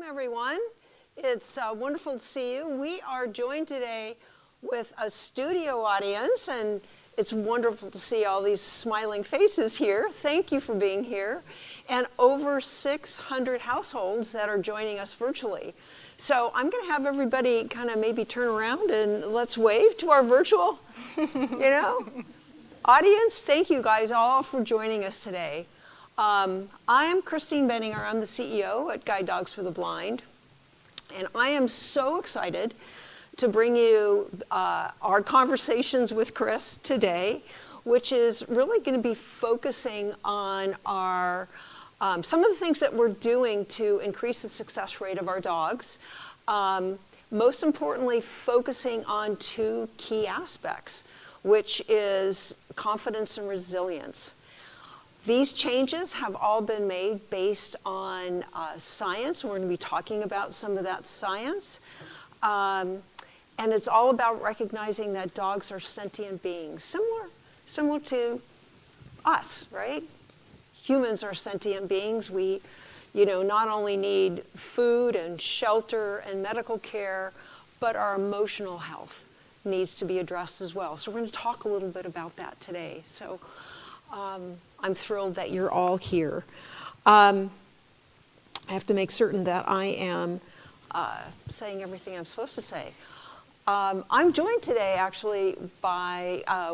everyone. It's wonderful to see you. We are joined today with a studio audience, and it's wonderful to see all these smiling faces here. Thank you for being here. And over 600 households that are joining us virtually. So I'm going to have everybody kind of maybe turn around and let's wave to our virtual, audience. Thank you guys all for joining us today. I am Christine Benninger. I'm the CEO at Guide Dogs for the Blind. And I am so excited to bring you our conversations with Chris today, which is really going to be focusing on our some of the things that we're doing to increase the success rate of our dogs. Most importantly, focusing on two key aspects, which is confidence and resilience. These changes have all been made based on science. We're going to be talking about some of that science. And it's all about recognizing that dogs are sentient beings, similar to us, right? Humans are sentient beings. We, not only need food and shelter and medical care, but our emotional health needs to be addressed as well. So we're going to talk a little bit about that today. So I'm thrilled that you're all here. I have to make certain that I am saying everything I'm supposed to say. I'm joined today actually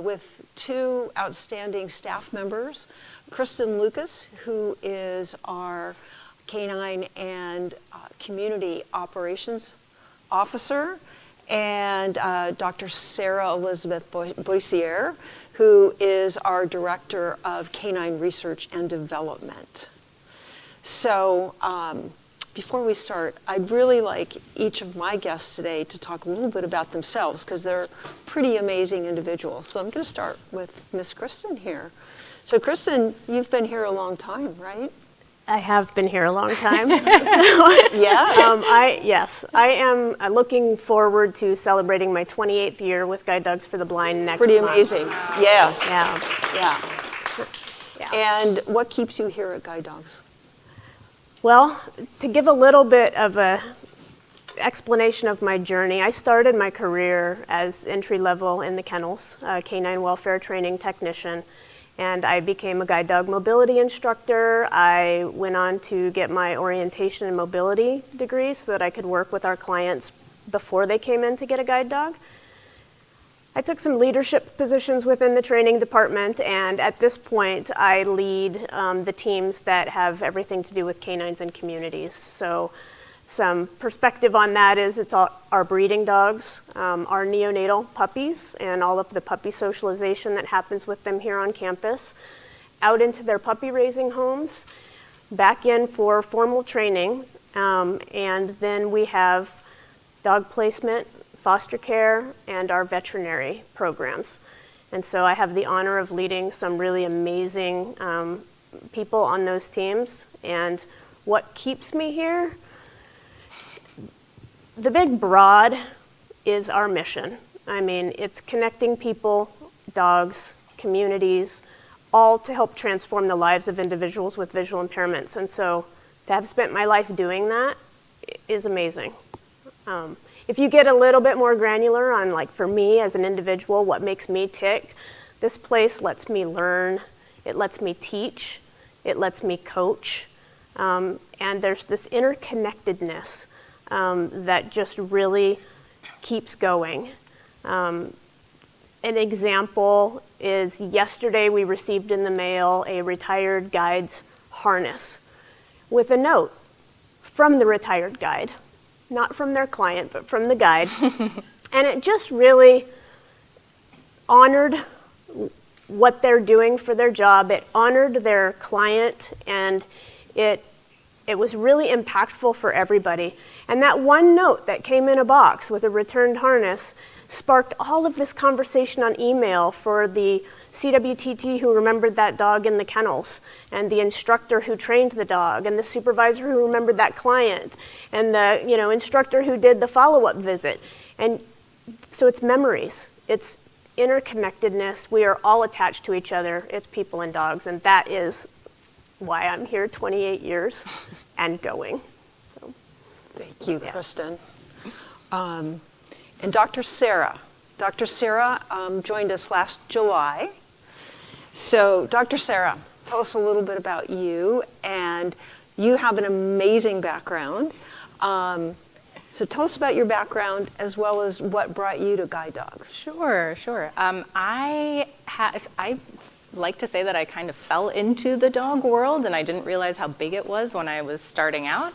with two outstanding staff members, Kristen Lucas, who is our Canine and Community Operations Officer, and Dr. Sarah Elizabeth Boissiere, who is our Director of Canine Research and Development. So before we start, I'd really like each of my guests today to talk a little bit about themselves, because they're pretty amazing individuals. So I'm going to start with Miss Kristen here. So Kristen, you've been here a long time, right? I have been here a long time. Yeah? Yes, I am looking forward to celebrating my 28th year with Guide Dogs for the Blind next month. Pretty amazing. Yes. Yeah. And what keeps you here at Guide Dogs? Well, to give a little bit of a explanation of my journey, I started my career as entry level in the kennels, canine welfare training technician. And I became a guide dog mobility instructor. I went on to get my orientation and mobility degree so that I could work with our clients before they came in to get a guide dog. I took some leadership positions within the training department, and at this point I lead the teams that have everything to do with canines and communities. So some perspective on that is it's all our breeding dogs, our neonatal puppies, and all of the puppy socialization that happens with them here on campus, out into their puppy raising homes, back in for formal training, and then we have dog placement, foster care, and our veterinary programs. And so I have the honor of leading some really amazing people on those teams. And what keeps me here? The big broad is our mission. I mean, it's connecting people, dogs, communities, all to help transform the lives of individuals with visual impairments. And so to have spent my life doing that is amazing. If you get a little bit more granular on, like, for me as an individual, what makes me tick, this place lets me learn, it lets me teach, it lets me coach, and there's this interconnectedness that just really keeps going. An example is yesterday we received in the mail a retired guide's harness with a note from the retired guide, not from their client, but from the guide. And it just really honored what they're doing for their job. It honored their client, and it was really impactful for everybody. And that one note that came in a box with a returned harness sparked all of this conversation on email for the CWTT who remembered that dog in the kennels, and the instructor who trained the dog, and the supervisor who remembered that client, and the instructor who did the follow-up visit. And so it's memories, it's interconnectedness. We are all attached to each other. It's people and dogs, and that is why I'm here 28 years and going. So Thank you, Yeah. Kristen. And Dr. Sarah. Dr. Sarah joined us last July. So, Dr. Sarah, tell us a little bit about you. And you have an amazing background. So tell us about your background as well as what brought you to guide dogs. Sure. I like to say that I kind of fell into the dog world, and I didn't realize how big it was when I was starting out.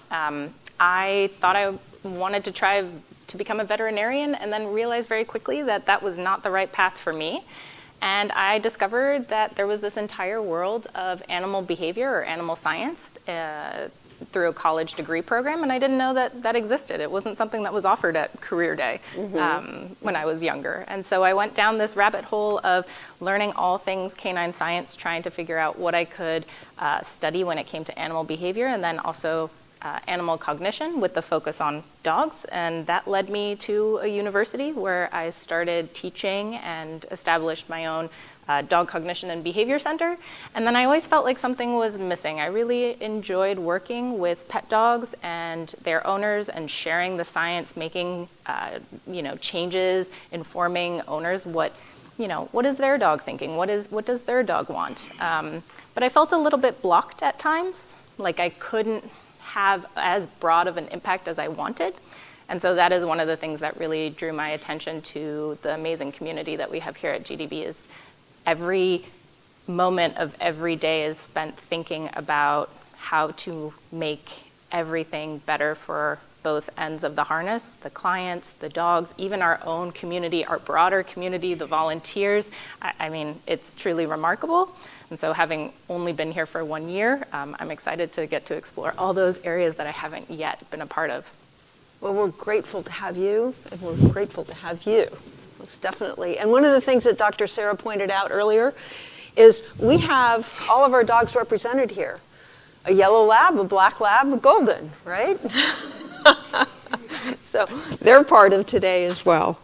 I thought I wanted to try to become a veterinarian, and then realized very quickly that that was not the right path for me. And I discovered that there was this entire world of animal behavior or animal science through a college degree program, and I didn't know that that existed. It wasn't something that was offered at Career Day when I was younger. And so I went down this rabbit hole of learning all things canine science, trying to figure out what I could study when it came to animal behavior, and then also animal cognition with the focus on dogs. And that led me to a university where I started teaching and established my own dog cognition and behavior center. And then I always felt like something was missing. I really enjoyed working with pet dogs and their owners and sharing the science, making changes, informing owners what is their dog thinking? What does their dog want? But I felt a little bit blocked at times, like I couldn't have as broad of an impact as I wanted. And so that is one of the things that really drew my attention to the amazing community that we have here at GDB. Is every moment of every day is spent thinking about how to make everything better for both ends of the harness, the clients, the dogs, even our own community, our broader community, the volunteers. I mean, it's truly remarkable. And so having only been here for 1 year, I'm excited to get to explore all those areas that I haven't yet been a part of. Well, we're grateful to have you, and we're grateful to have you. Most definitely. And one of the things that Dr. Sarah pointed out earlier is we have all of our dogs represented here. A yellow lab, a black lab, a golden, right? So they're part of today as well.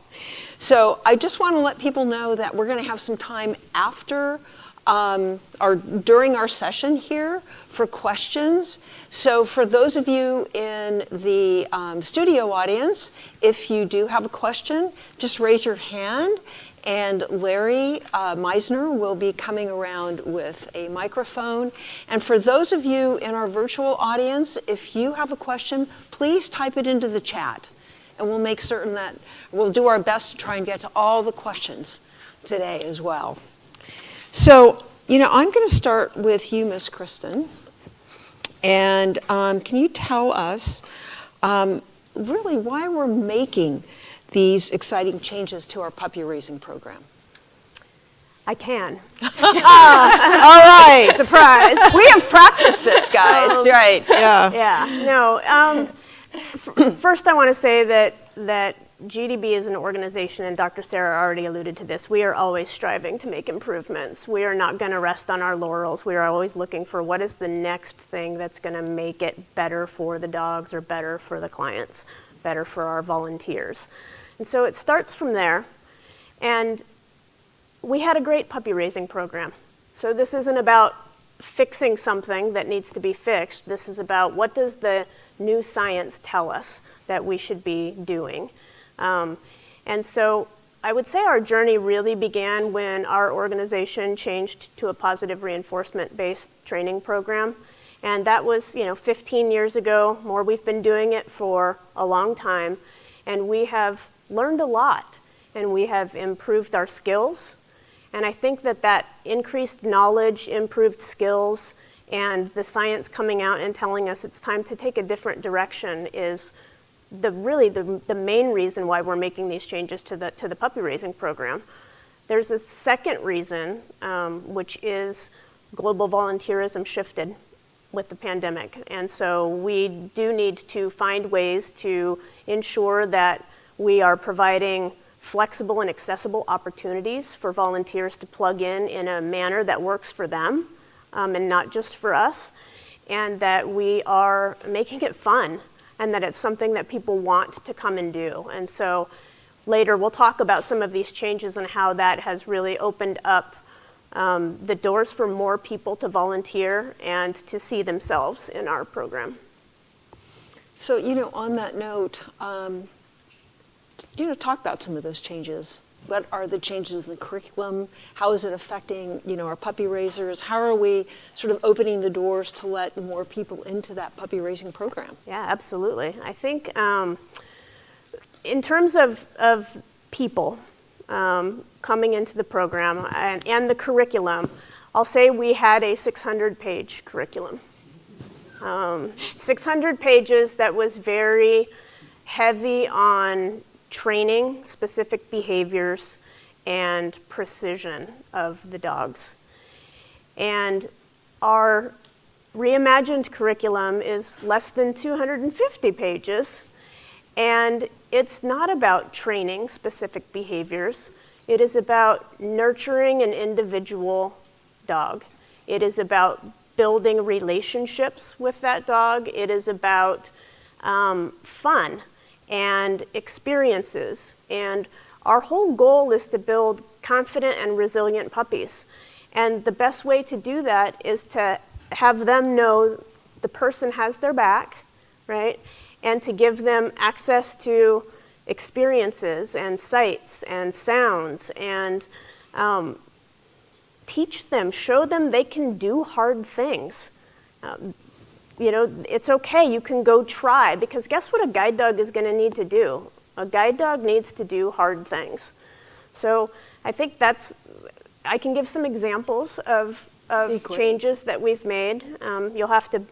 So I just want to let people know that we're going to have some time after or during our session here for questions. So for those of you in the studio audience, if you do have a question, just raise your hand, and Larry Meisner will be coming around with a microphone. And for those of you in our virtual audience, if you have a question, please type it into the chat, and we'll make certain that we'll do our best to try and get to all the questions today as well. So, I'm going to start with you, Miss Kristen. And can you tell us really why we're making these exciting changes to our puppy raising program? I can. All right. Surprise. We have practiced this, guys. Right. Yeah. Yeah. No. First, I want to say that GDB is an organization, and Dr. Sarah already alluded to this. We are always striving to make improvements. We are not going to rest on our laurels. We are always looking for what is the next thing that's going to make it better for the dogs, or better for the clients, better for our volunteers. And so it starts from there. And we had a great puppy raising program. So this isn't about fixing something that needs to be fixed. This is about what does the new science tell us that we should be doing. And so I would say our journey really began when our organization changed to a positive reinforcement-based training program. And that was, 15 years ago. We've been doing it for a long time. And we have learned a lot, and we have improved our skills. And I think that increased knowledge, improved skills, and the science coming out and telling us it's time to take a different direction is the main reason why we're making these changes to the puppy raising program. There's a second reason, which is global volunteerism shifted with the pandemic. And so we do need to find ways to ensure that we are providing flexible and accessible opportunities for volunteers to plug in a manner that works for them, and not just for us, and that we are making it fun, and that it's something that people want to come and do. And so later we'll talk about some of these changes and how that has really opened up the doors for more people to volunteer and to see themselves in our program. So, on that note, talk about some of those changes. What are the changes in the curriculum? How is it affecting, our puppy raisers? How are we sort of opening the doors to let more people into that puppy raising program? Yeah, absolutely. I think in terms of people coming into the program and the curriculum, I'll say we had a 600-page curriculum. 600 pages that was very heavy on training, specific behaviors, and precision of the dogs. And our reimagined curriculum is less than 250 pages, and it's not about training specific behaviors. It is about nurturing an individual dog. It is about building relationships with that dog. It is about fun and experiences. And our whole goal is to build confident and resilient puppies. And the best way to do that is to have them know the person has their back, right? And to give them access to experiences and sights and sounds and teach them, show them they can do hard things. It's okay, you can go try, because guess what a guide dog is going to need to do? A guide dog needs to do hard things. So I think I can give some examples of changes that we've made. You'll have to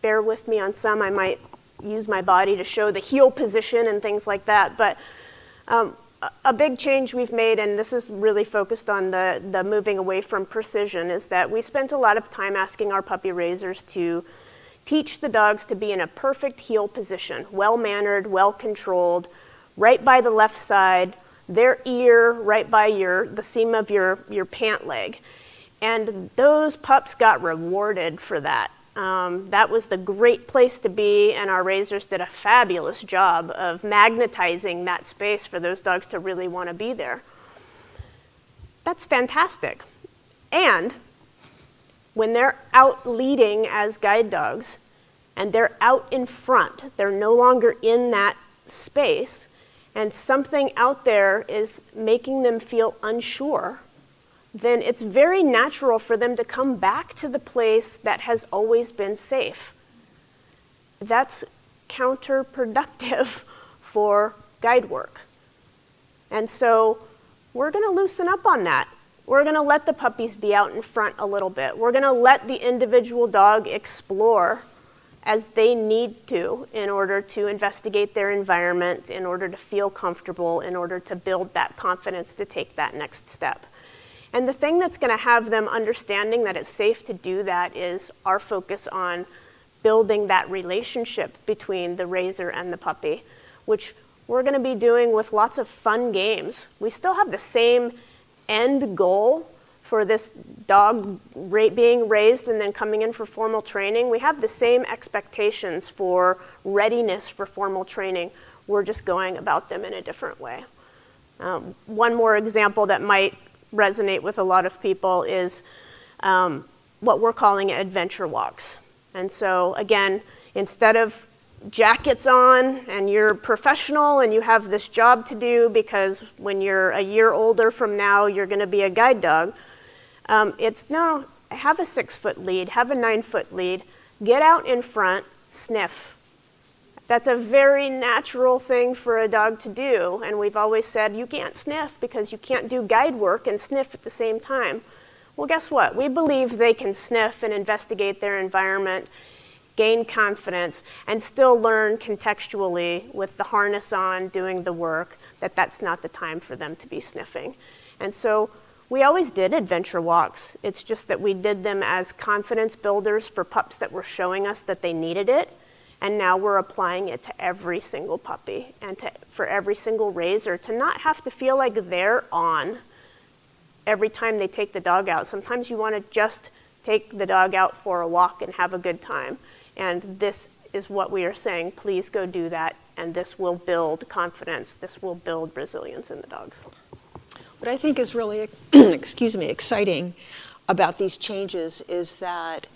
bear with me on some. I might use my body to show the heel position and things like that. But a big change we've made, and this is really focused on the moving away from precision, is that we spent a lot of time asking our puppy raisers to teach the dogs to be in a perfect heel position, well-mannered, well-controlled, right by the left side, their ear right by the seam of your pant leg. And those pups got rewarded for that. That was the great place to be, and our raisers did a fabulous job of magnetizing that space for those dogs to really want to be there. That's fantastic. And when they're out leading as guide dogs, and they're out in front, they're no longer in that space, and something out there is making them feel unsure, then it's very natural for them to come back to the place that has always been safe. That's counterproductive for guide work. And so we're going to loosen up on that. We're going to let the puppies be out in front a little bit. We're going to let the individual dog explore as they need to in order to investigate their environment, in order to feel comfortable, in order to build that confidence to take that next step. And the thing that's going to have them understanding that it's safe to do that is our focus on building that relationship between the raiser and the puppy, which we're going to be doing with lots of fun games. We still have the same end goal for this dog being raised and then coming in for formal training. We have the same expectations for readiness for formal training. We're just going about them in a different way. One more example that might resonate with a lot of people is what we're calling adventure walks. And so again, instead of jackets on and you're professional and you have this job to do because when you're a year older from now you're going to be a guide dog, it's no, have a 6-foot lead, have a 9-foot lead, get out in front, sniff. That's a very natural thing for a dog to do, and we've always said you can't sniff because you can't do guide work and sniff at the same time. Well, guess what? We believe they can sniff and investigate their environment, gain confidence, and still learn contextually with the harness on doing the work that that's not the time for them to be sniffing. And so we always did adventure walks. It's just that we did them as confidence builders for pups that were showing us that they needed it. And now we're applying it to every single puppy and for every single raiser to not have to feel like they're on every time they take the dog out. Sometimes you want to just take the dog out for a walk and have a good time. And this is what we are saying, please go do that, and this will build confidence, this will build resilience in the dogs. What I think is really, exciting about these changes is that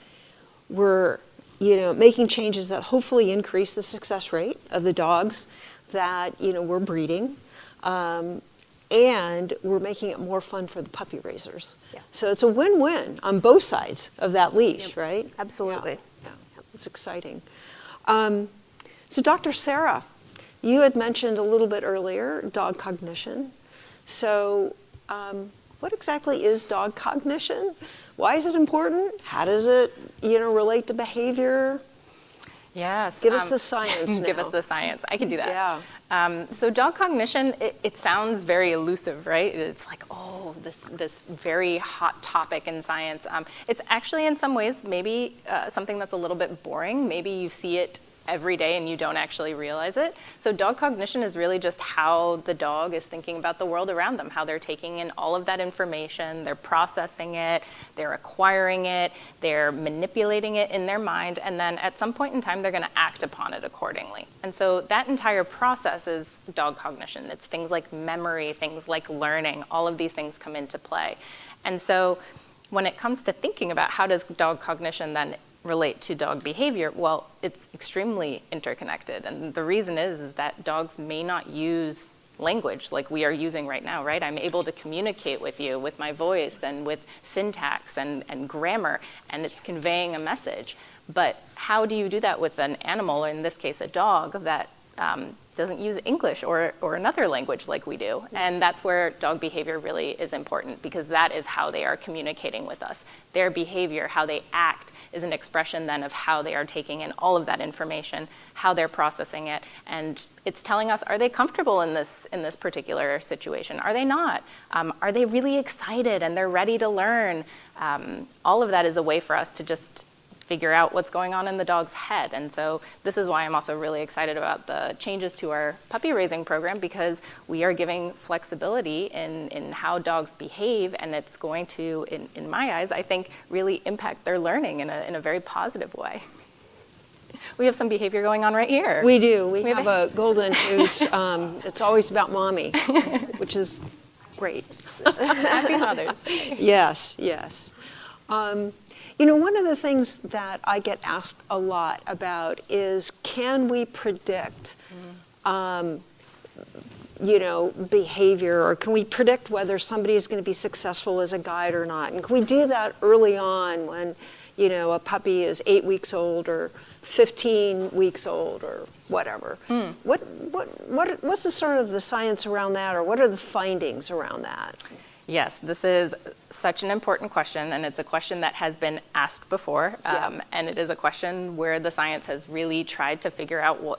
we're making changes that hopefully increase the success rate of the dogs that, we're breeding. And we're making it more fun for the puppy raisers. Yeah. So it's a win-win on both sides of that leash, Yep. right? Absolutely. Yeah. It's exciting. So Dr. Sarah, you had mentioned a little bit earlier dog cognition. So what exactly is dog cognition? Why is it important? How does it, relate to behavior? Yes. Give us the science now. Give us the science. I can do that. Yeah. So dog cognition, it sounds very elusive, right? It's like, this very hot topic in science. It's actually in some ways maybe something that's a little bit boring. Maybe you see it every day and you don't actually realize it. So dog cognition is really just how the dog is thinking about the world around them, how they're taking in all of that information, they're processing it, they're acquiring it, they're manipulating it in their mind, and then at some point in time they're going to act upon it accordingly. And so that entire process is dog cognition. It's things like memory, things like learning, all of these things come into play. And so when it comes to thinking about how does dog cognition then relate to dog behavior, well, it's extremely interconnected. And the reason is that dogs may not use language like we are using right now, right? I'm able to communicate with you with my voice and with syntax and grammar, and it's conveying a message. But how do you do that with an animal, or in this case a dog, that doesn't use English or another language like we do? And that's where dog behavior really is important, because that is how they are communicating with us. Their behavior, how they act, is an expression then of how they are taking in all of that information, how they're processing it, and it's telling us, are they comfortable in this particular situation? Are they not? Are they really excited and they're ready to learn? All of that is a way for us to just figure out what's going on in the dog's head. And so this is why I'm also really excited about the changes to our puppy raising program, because we are giving flexibility in how dogs behave, and it's going to, in my eyes, I think, really impact their learning in a very positive way. We have some behavior going on right here. We do. We have a golden who's, it's always about mommy, which is great. Happy Mother's Day. Yes, yes. One of the things that I get asked a lot about is, can we predict, behavior, or can we predict whether somebody is going to be successful as a guide or not? And can we do that early on when, a puppy is 8 weeks old or 15 weeks old or whatever? What's the sort of the science around that, or what are the findings around that? Yes, this is such an important question, and it's a question that has been asked before, and it is a question where the science has really tried to figure out what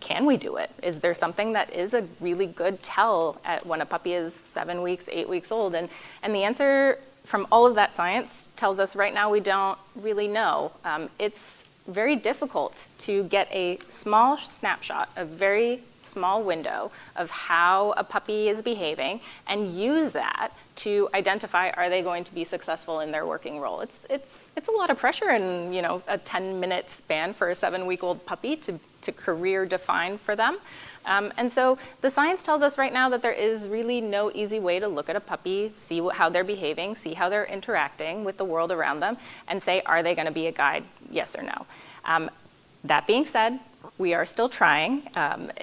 can we do it? Is there something that is a really good tell at when a puppy is 7 weeks, 8 weeks old? And the answer from all of that science tells us right now we don't really know. It's very difficult to get a small snapshot, a very small window of how a puppy is behaving, and use that to identify, are they going to be successful in their working role? It's a lot of pressure in a 10-minute span for a 7-week-old puppy to career define for them. And so the science tells us right now that there is really no easy way to look at a puppy, see how they're behaving, see how they're interacting with the world around them, and say, are they going to be a guide, yes or no? That being said, we are still trying.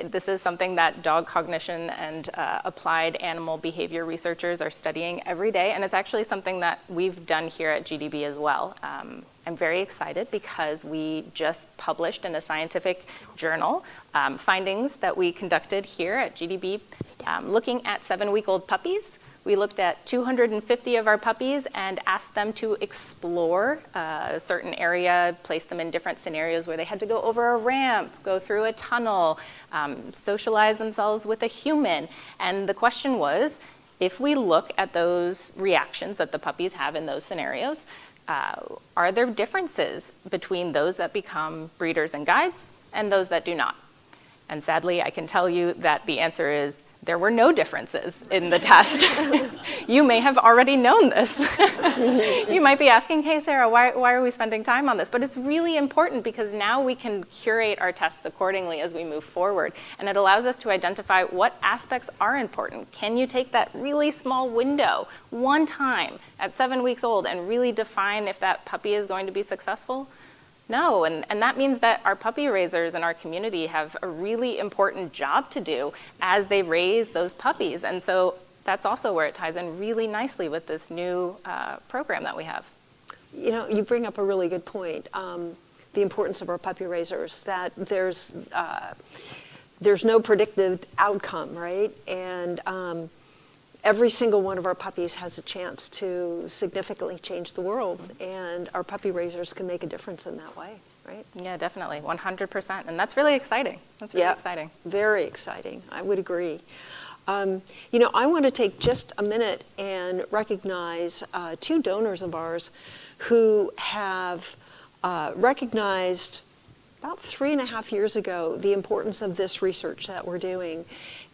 This is something that dog cognition and applied animal behavior researchers are studying every day, and it's actually something that we've done here at GDB as well. I'm very excited because we just published in a scientific journal findings that we conducted here at GDB looking at 7-week-old puppies. We looked at 250 of our puppies and asked them to explore a certain area, place them in different scenarios where they had to go over a ramp, go through a tunnel, socialize themselves with a human. And the question was, if we look at those reactions that the puppies have in those scenarios, are there differences between those that become breeders and guides and those that do not? And sadly, I can tell you that the answer is there were no differences in the test. You may have already known this. You might be asking, hey, Sarah, why are we spending time on this? But it's really important because now we can curate our tests accordingly as we move forward. And it allows us to identify what aspects are important. Can you take that really small window one time at 7 weeks old and really define if that puppy is going to be successful? No, and that means that our puppy raisers in our community have a really important job to do as they raise those puppies. And so that's also where it ties in really nicely with this new program that we have. You know, you bring up a really good point. The importance of our puppy raisers, that there's no predicted outcome, right? And every single one of our puppies has a chance to significantly change the world, and our puppy raisers can make a difference in that way, right? Yeah, definitely, 100%. And that's really exciting. That's really exciting. Very exciting. I would agree. You know, I want to take just a minute and recognize two donors of ours who have recognized about 3.5 years ago the importance of this research that we're doing.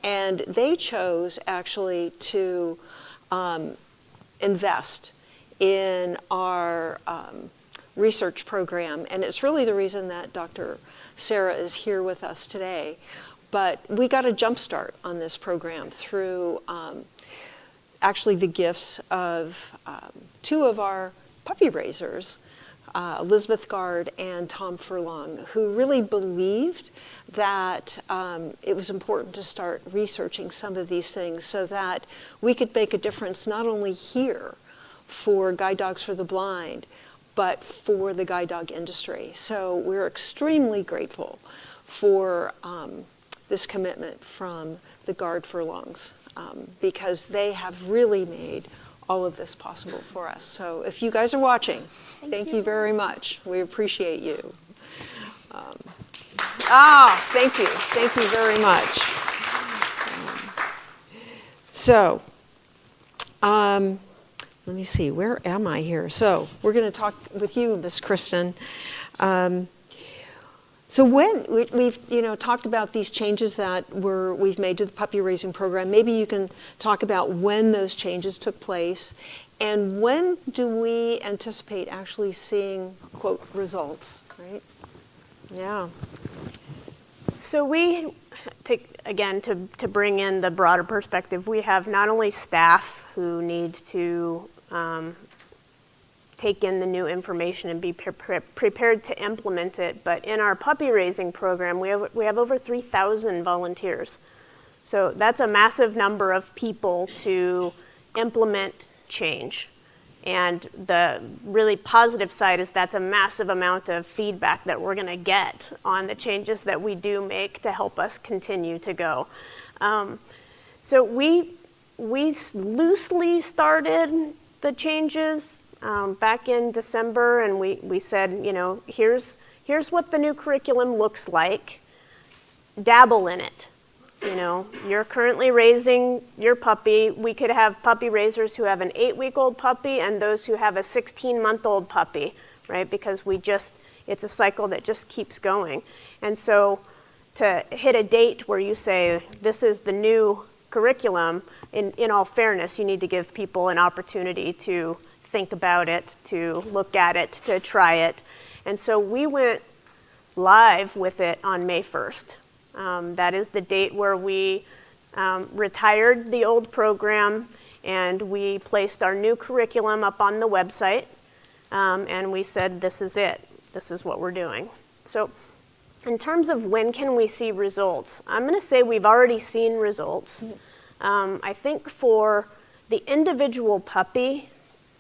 And they chose actually to invest in our research program. And it's really the reason that Dr. Sarah is here with us today. But we got a jump start on this program through actually the gifts of two of our puppy raisers, Elizabeth Gard and Tom Furlong, who really believed that it was important to start researching some of these things so that we could make a difference not only here for Guide Dogs for the Blind, but for the guide dog industry. So we're extremely grateful for this commitment from the Gard Furlongs because they have really made all of this possible for us. So if you guys are watching, thank you very much. We appreciate you. Thank you. Thank you very much. So, let me see, where am I here? So we're going to talk with you, Miss Kristen. So when we've talked about these changes that we've made to the puppy raising program, maybe you can talk about when those changes took place, and when do we anticipate actually seeing, quote, results, right? Yeah. So we take, again, to bring in the broader perspective, we have not only staff who need to take in the new information and be prepared to implement it, but in our puppy raising program, we have over 3,000 volunteers. So that's a massive number of people to implement change. And the really positive side is that's a massive amount of feedback that we're going to get on the changes that we do make to help us continue to go. So we loosely started the changes back in December, and we said, here's what the new curriculum looks like. Dabble in it. You're currently raising your puppy. We could have puppy raisers who have an 8-week-old puppy and those who have a 16-month-old puppy, right? Because it's a cycle that just keeps going. And so to hit a date where you say, this is the new curriculum, in all fairness, you need to give people an opportunity to think about it, to look at it, to try it. And so we went live with it on May 1st. That is the date where we retired the old program and we placed our new curriculum up on the website, and we said, this is it. This is what we're doing. So in terms of when can we see results, I'm going to say we've already seen results. I think for the individual puppy,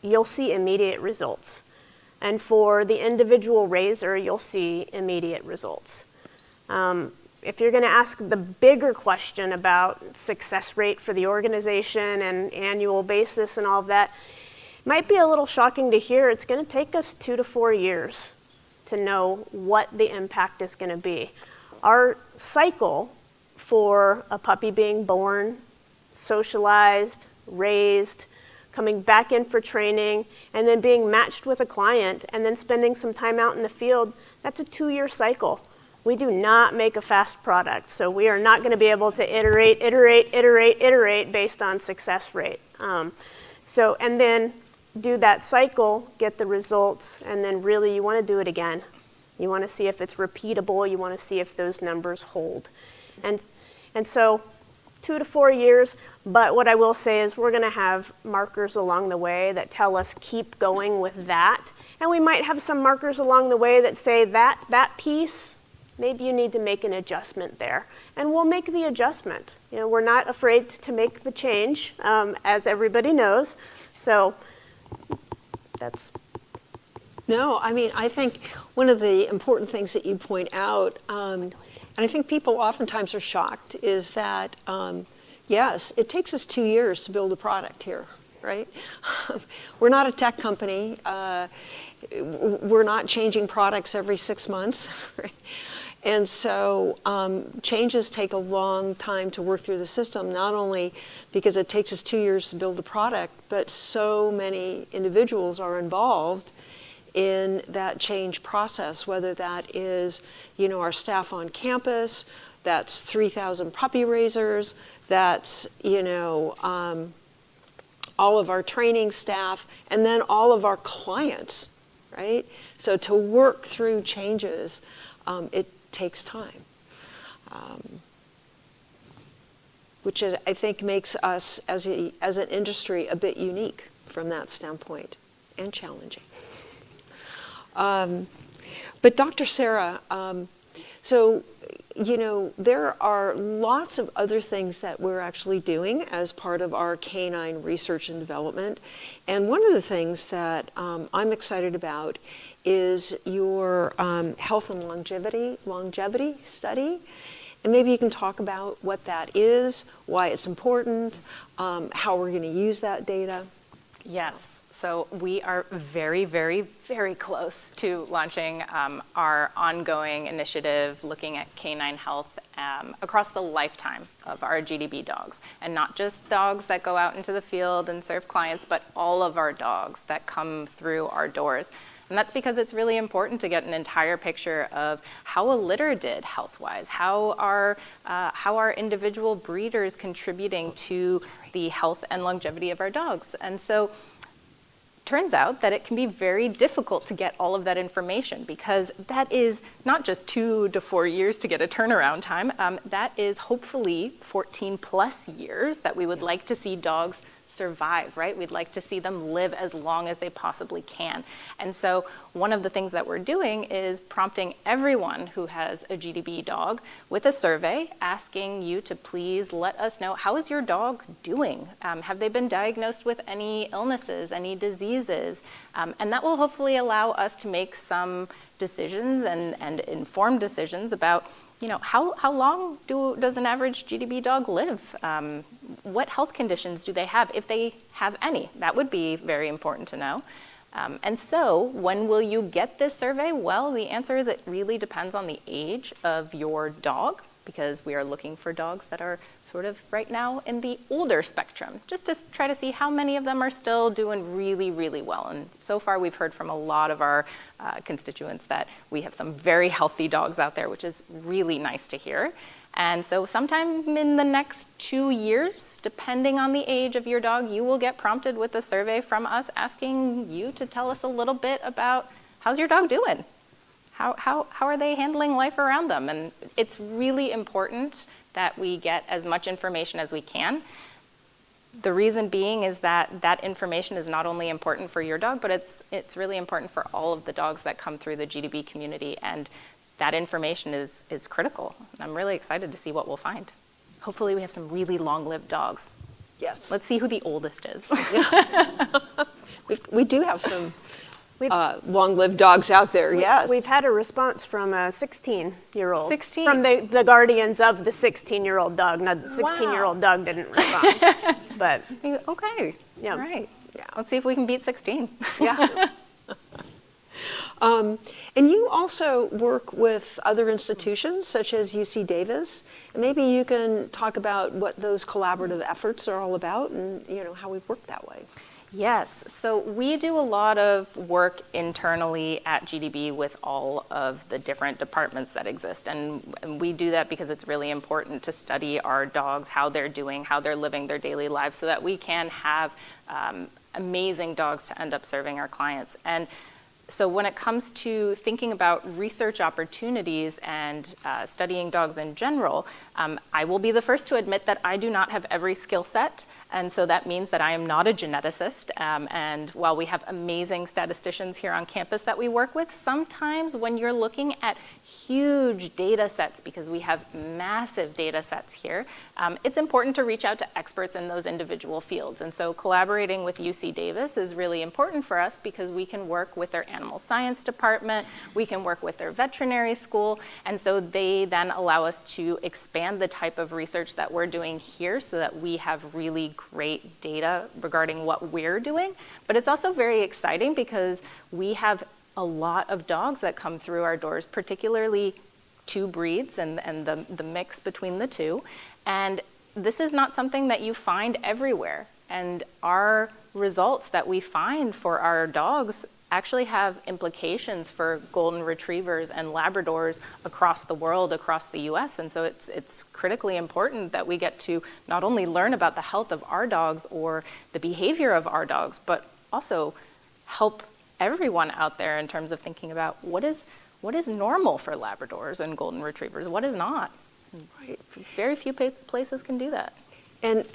you'll see immediate results. And for the individual raiser, you'll see immediate results. If you're going to ask the bigger question about success rate for the organization and annual basis and all of that, it might be a little shocking to hear. It's going to take us 2 to 4 years to know what the impact is going to be. Our cycle for a puppy being born, socialized, raised, coming back in for training, and then being matched with a client, and then spending some time out in the field, that's a 2-year cycle. We do not make a fast product, so we are not going to be able to iterate based on success rate. And then do that cycle, get the results, and then really you want to do it again. You want to see if it's repeatable. You want to see if those numbers hold. And so 2 to 4 years, but what I will say is we're going to have markers along the way that tell us keep going with that, And we might have some markers along the way that say that piece, maybe you need to make an adjustment there. And we'll make the adjustment. You know, we're not afraid to make the change, as everybody knows. So that's... No, I mean, I think one of the important things that you point out, and I think people oftentimes are shocked, is that, yes, it takes us 2 years to build a product here, right? We're not a tech company. We're not changing products every 6 months, right? And so changes take a long time to work through the system, not only because it takes us 2 years to build a product, but so many individuals are involved in that change process, whether that is, you know, our staff on campus, that's 3,000 puppy raisers, that's, you know, all of our training staff, and then all of our clients, right? So to work through changes, it takes time, which I think makes us as an industry a bit unique from that standpoint, and challenging. But Dr. Sarah, so, you know, there are lots of other things that we're actually doing as part of our canine research and development. And one of the things that I'm excited about is your health and longevity study. And maybe you can talk about what that is, why it's important, how we're going to use that data. Yes. So we are very, very, very close to launching our ongoing initiative looking at canine health across the lifetime of our GDB dogs. And not just dogs that go out into the field and serve clients, but all of our dogs that come through our doors. And that's because it's really important to get an entire picture of how a litter did health-wise, how are individual breeders contributing to the health and longevity of our dogs. And so turns out that it can be very difficult to get all of that information because that is not just 2 to 4 years to get a turnaround time. That is hopefully 14 plus years that we would like to see dogs survive, right? We'd like to see them live as long as they possibly can. And so one of the things that we're doing is prompting everyone who has a GDB dog with a survey asking you to please let us know, how is your dog doing? Have they been diagnosed with any illnesses, any diseases? And that will hopefully allow us to make some decisions and informed decisions about, you know, how long does an average GDB dog live? What health conditions do they have, if they have any? That would be very important to know. And so when will you get this survey? Well, the answer is it really depends on the age of your dog, because we are looking for dogs that are sort of right now in the older spectrum, just to try to see how many of them are still doing really, really well. And so far we've heard from a lot of our constituents that we have some very healthy dogs out there, which is really nice to hear. And so sometime in the next 2 years, depending on the age of your dog, you will get prompted with a survey from us asking you to tell us a little bit about how's your dog doing? How are they handling life around them? And it's really important that we get as much information as we can. The reason being is that that information is not only important for your dog, but it's really important for all of the dogs that come through the GDB community. And that information is critical. I'm really excited to see what we'll find. Hopefully we have some really long-lived dogs. Yes. Let's see who the oldest is. We do have some long-lived dogs out there, yes. We've had a response from a 16-year-old. 16? From the guardians of the 16-year-old dog. Now, the 16-year-old dog didn't respond. But Okay, yeah. All right. Yeah. Let's see if we can beat 16. Yeah. And you also work with other institutions such as UC Davis, and maybe you can talk about what those collaborative efforts are all about and, you know, how we've worked that way. Yes, so we do a lot of work internally at GDB with all of the different departments that exist, and we do that because it's really important to study our dogs, how they're doing, how they're living their daily lives, so that we can have amazing dogs to end up serving our clients. And so when it comes to thinking about research opportunities and studying dogs in general, I will be the first to admit that I do not have every skill set And so that means that I am not a geneticist. And while we have amazing statisticians here on campus that we work with, sometimes when you're looking at huge data sets, because we have massive data sets here, it's important to reach out to experts in those individual fields. And so collaborating with UC Davis is really important for us because we can work with their animal science department, we can work with their veterinary school, and so they then allow us to expand the type of research that we're doing here so that we have really great data regarding what we're doing. But it's also very exciting because we have a lot of dogs that come through our doors, particularly two breeds and the mix between the two. And this is not something that you find everywhere. And our results that we find for our dogs actually have implications for golden retrievers and Labradors across the world, across the US. And so it's critically important that we get to not only learn about the health of our dogs or the behavior of our dogs, but also help everyone out there in terms of thinking about what is normal for Labradors and golden retrievers, what is not. Right. Very few places can do that. And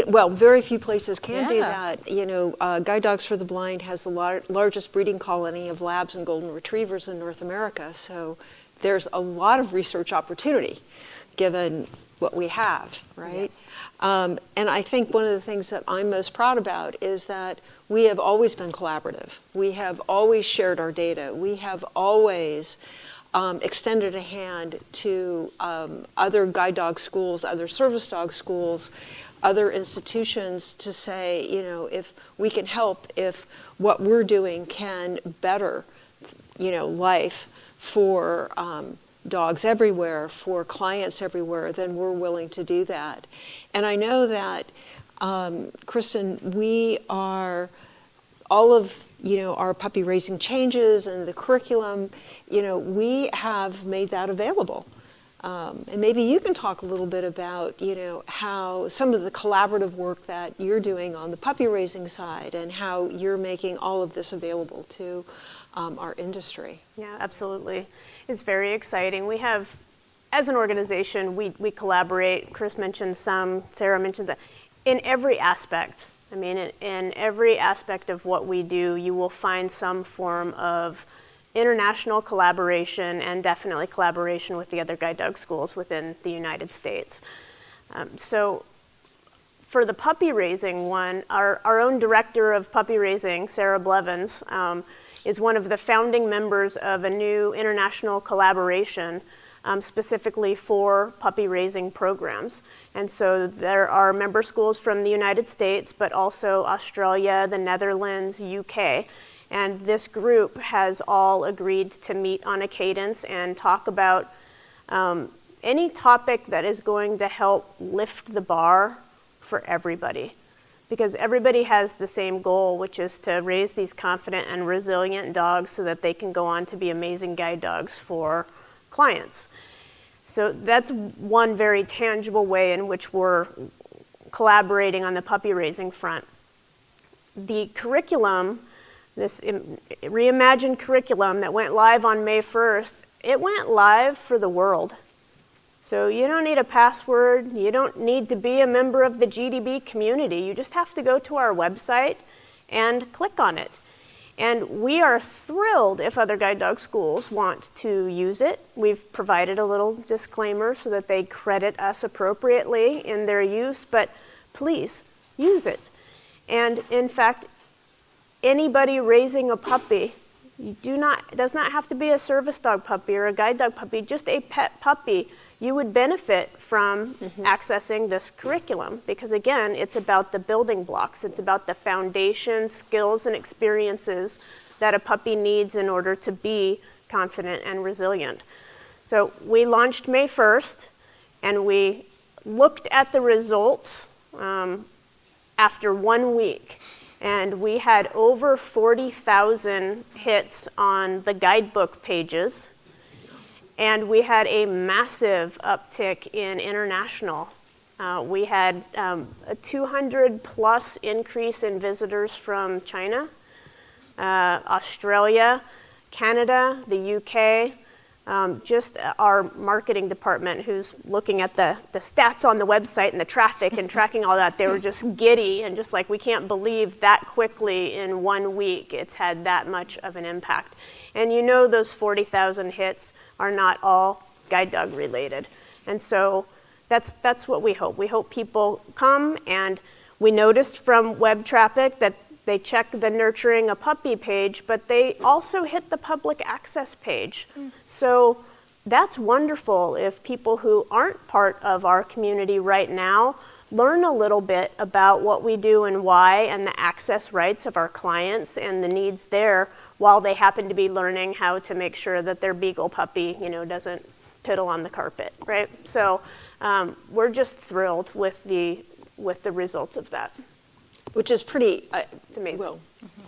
well, very few places can do Yeah. that. Guide Dogs for the Blind has the largest breeding colony of labs and golden retrievers in North America. So there's a lot of research opportunity given what we have, right? Yes. And I think one of the things that I'm most proud about is that we have always been collaborative. We have always shared our data. We have always extended a hand to other guide dog schools, other service dog schools, other institutions to say, if we can help, if what we're doing can better, life for dogs everywhere, for clients everywhere, then we're willing to do that. And I know that, Kristen, we are, all of our puppy raising changes and the curriculum, we have made that available. And maybe you can talk a little bit about, how some of the collaborative work that you're doing on the puppy raising side and how you're making all of this available to our industry. Yeah, absolutely. It's very exciting. We have, as an organization, we collaborate. Chris mentioned some, Sarah mentioned that, in every aspect. I mean, in every aspect of what we do, you will find some form of international collaboration and definitely collaboration with the other guide dog schools within the United States. So for the puppy raising one, our own director of puppy raising, Sarah Blevins, is one of the founding members of a new international collaboration specifically for puppy raising programs. And so there are member schools from the United States, but also Australia, the Netherlands, UK. And this group has all agreed to meet on a cadence and talk about any topic that is going to help lift the bar for everybody. Because everybody has the same goal, which is to raise these confident and resilient dogs so that they can go on to be amazing guide dogs for clients. So that's one very tangible way in which we're collaborating on the puppy raising front. The curriculum, this reimagined curriculum that went live on May 1st, it went live for the world. So you don't need a password, you don't need to be a member of the GDB community, you just have to go to our website and click on it. And we are thrilled if other guide dog schools want to use it. We've provided a little disclaimer so that they credit us appropriately in their use, but please use it. And in fact, anybody raising a puppy, it does not have to be a service dog puppy or a guide dog puppy, just a pet puppy, you would benefit from accessing this curriculum because again, it's about the building blocks. It's about the foundation, skills, and experiences that a puppy needs in order to be confident and resilient. So we launched May 1st and we looked at the results after 1 week. And we had over 40,000 hits on the guidebook pages. And we had a massive uptick in international. We had a 200 plus increase in visitors from China, Australia, Canada, the UK, Just our marketing department, who's looking at the stats on the website and the traffic and tracking all that, they were just giddy and just like, we can't believe that quickly in 1 week it's had that much of an impact. And you know those 40,000 hits are not all guide dog related. And so that's what we hope. We hope people come, and we noticed from web traffic that they check the Nurturing a Puppy page, but they also hit the public access page. So that's wonderful if people who aren't part of our community right now learn a little bit about what we do and why, and the access rights of our clients and the needs there, while they happen to be learning how to make sure that their beagle puppy, doesn't piddle on the carpet, right? So we're just thrilled with the results of that. Which is pretty, It's amazing. well,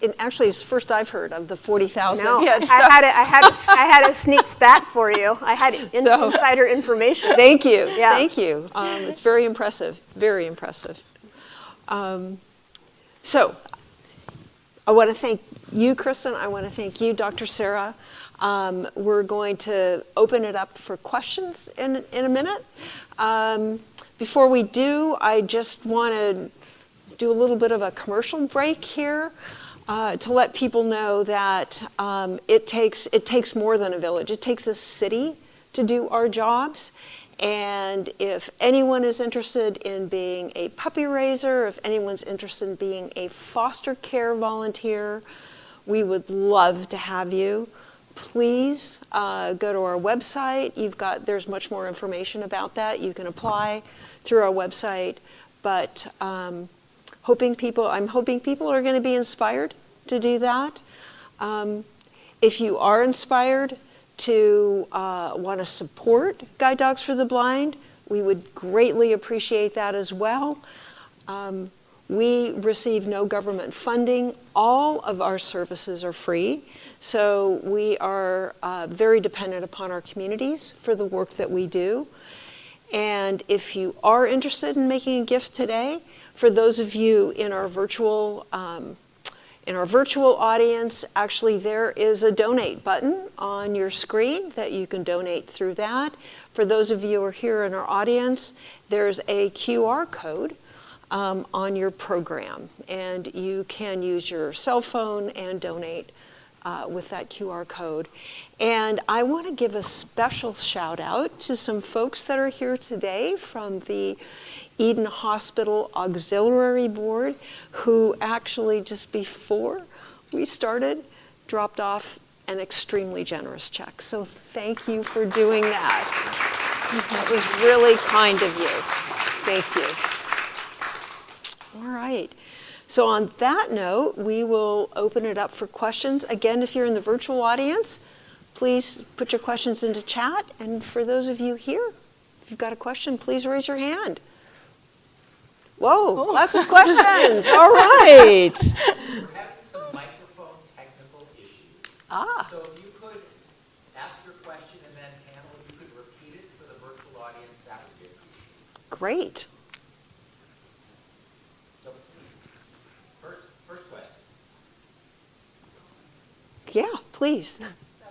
it actually is first I've heard of the 40,000 No, hits. I had a sneak stat for you. I had insider information. Thank you, Yeah. thank you. It's very impressive, very impressive. So I want to thank you, Kristen. I want to thank you, Dr. Sarah. We're going to open it up for questions in a minute. Before we do, I just want to do a little bit of a commercial break here to let people know that it takes more than a village. It takes a city to do our jobs. And if anyone is interested in being a puppy raiser, if anyone's interested in being a foster care volunteer, we would love to have you. Please go to our website. There's much more information about that. You can apply through our website. But I'm hoping people are going to be inspired to do that. If you are inspired to want to support Guide Dogs for the Blind, we would greatly appreciate that as well. We receive no government funding. All of our services are free. So we are very dependent upon our communities for the work that we do. And if you are interested in making a gift today, for those of you in our virtual audience, actually there is a donate button on your screen that you can donate through that. For those of you who are here in our audience, there's a QR code on your program, and you can use your cell phone and donate with that QR code. And I want to give a special shout out to some folks that are here today from the Eden Hospital Auxiliary Board, who actually just before we started dropped off an extremely generous check. So thank you for doing that. That was really kind of you. Thank you. All right. So on that note, we will open it up for questions. Again, if you're in the virtual audience, please put your questions into chat. And for those of you here, if you've got a question, please raise your hand. Whoa, lots of questions. All right. We're having some microphone technical issues. So if you could ask your question and then Pamela, if you could repeat it for the virtual audience, that would be appreciated. Great. So first question. Yeah, please. So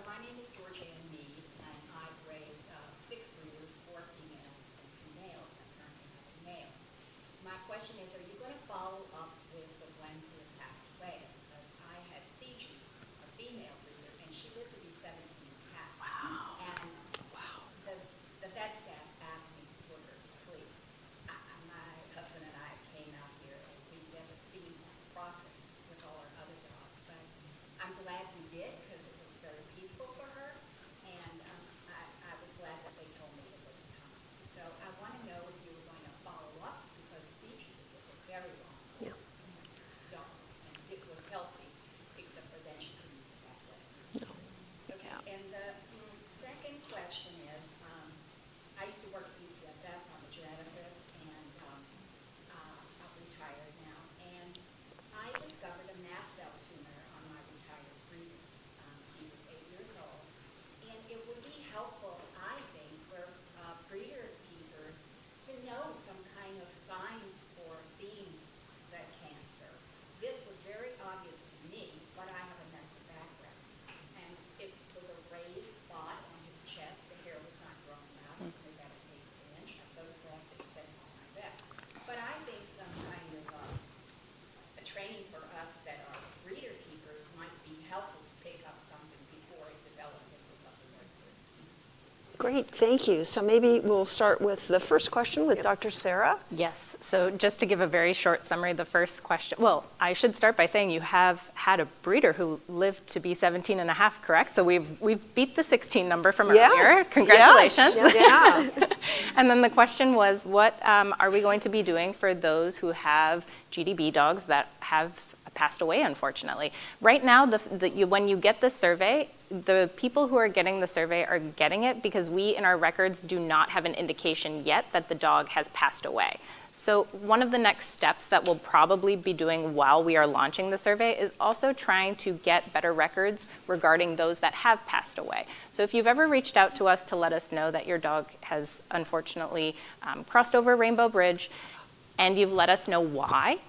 my name is Georgianne Mead, and I've raised 6 breeders, 4 females and 2 males. I currently have a male. My question is, are you going to follow up with the ones who have passed away? Because I had CG, a female breeder, and she lived to be 17 and a half. Wow. And the vet staff asked me to put her to sleep. My husband and I came out here, and we've never seen that process with all our other dogs. But I'm glad we did, because it was very Great, thank you. So maybe we'll start with the first question with Dr. Sarah. Yes, so just to give a very short summary, the first question, well, I should start by saying you have had a breeder who lived to be 17 and a half, correct? So we've beat the 16 number from earlier. Congratulations. Yeah. And then the question was, what are we going to be doing for those who have GDB dogs that have passed away, unfortunately? Right now, when you get the survey, the people who are getting the survey are getting it because we in our records do not have an indication yet that the dog has passed away. So one of the next steps that we'll probably be doing while we are launching the survey is also trying to get better records regarding those that have passed away. So if you've ever reached out to us to let us know that your dog has unfortunately crossed over Rainbow Bridge and you've let us know why,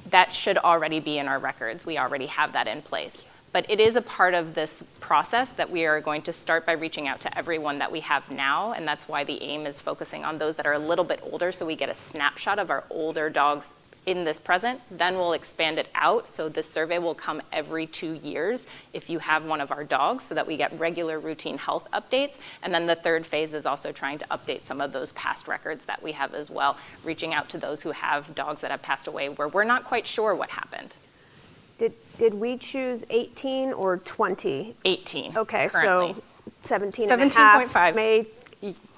that should already be in our records. We already have that in place. But it is a part of this process that we are going to start by reaching out to everyone that we have now, and that's why the aim is focusing on those that are a little bit older so we get a snapshot of our older dogs in this present. Then we'll expand it out, so this survey will come every 2 years if you have one of our dogs so that we get regular routine health updates. And then the third phase is also trying to update some of those past records that we have as well, reaching out to those who have dogs that have passed away where we're not quite sure what happened. Did we choose 18 or 20? 18. Okay, currently. so 17 and a half 17.5. may